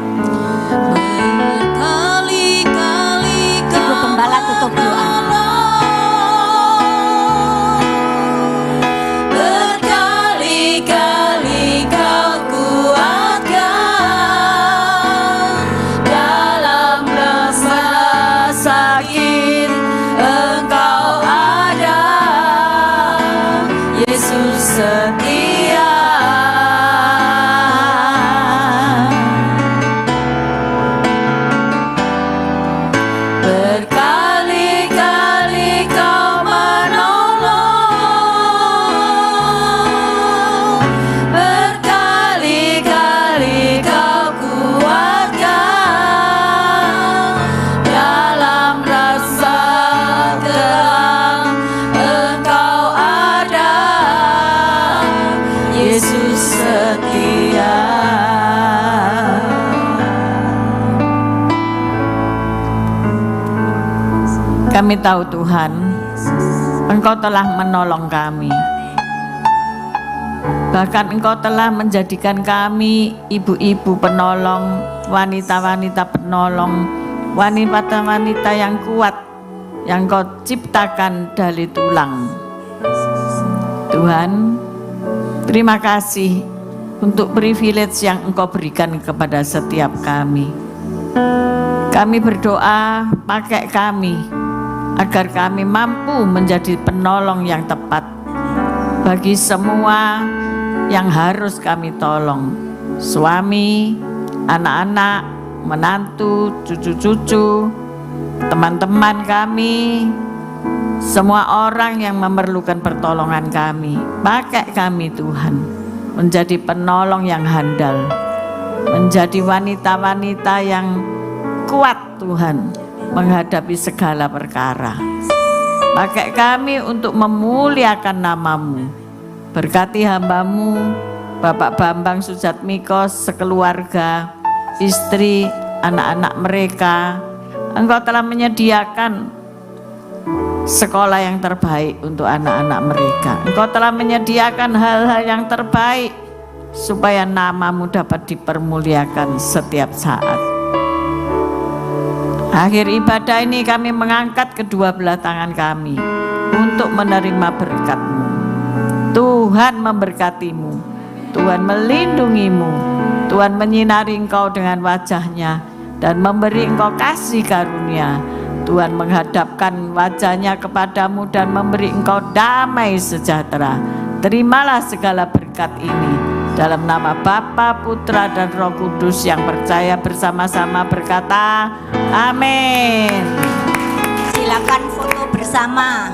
Berkali-kali Ibu Gembala tutup doa. Berkali-kali kau kuatkan dalam rasa sakit, Engkau ada, Yesus setia. Berkali-kali kau menolong, berkali-kali kau kuatkan dalam rasa terang, Engkau ada, Yesus setia. Kami tahu Tuhan, Engkau telah menolong kami. Bahkan Engkau telah menjadikan kami ibu-ibu penolong, wanita-wanita penolong, wanita-wanita yang kuat, yang Engkau ciptakan dari tulang. Tuhan, terima kasih untuk privilege yang Engkau berikan kepada setiap kami. Kami berdoa, pakai kami agar kami mampu menjadi penolong yang tepat bagi semua yang harus kami tolong. Suami, anak-anak, menantu, cucu-cucu, teman-teman kami, semua orang yang memerlukan pertolongan kami. Pakai kami Tuhan menjadi penolong yang handal, menjadi wanita-wanita yang kuat Tuhan menghadapi segala perkara. Pakai kami untuk memuliakan nama-Mu. Berkati hamba-Mu Bapak Bambang Sujatmiko sekeluarga, istri, anak-anak mereka. Engkau telah menyediakan sekolah yang terbaik untuk anak-anak mereka. Engkau telah menyediakan hal-hal yang terbaik supaya nama-Mu dapat dipermuliakan setiap saat. Akhir ibadah ini kami mengangkat kedua belah tangan kami untuk menerima berkat-Mu. Tuhan memberkati-Mu, Tuhan melindungi-Mu, Tuhan menyinari Engkau dengan wajah-Nya dan memberi Engkau kasih karunia. Tuhan menghadapkan wajah-Nya kepadamu dan memberi Engkau damai sejahtera. Terimalah segala berkat ini. Dalam nama Bapa, Putra, dan Roh Kudus yang percaya bersama-sama berkata, amin. Silakan foto bersama.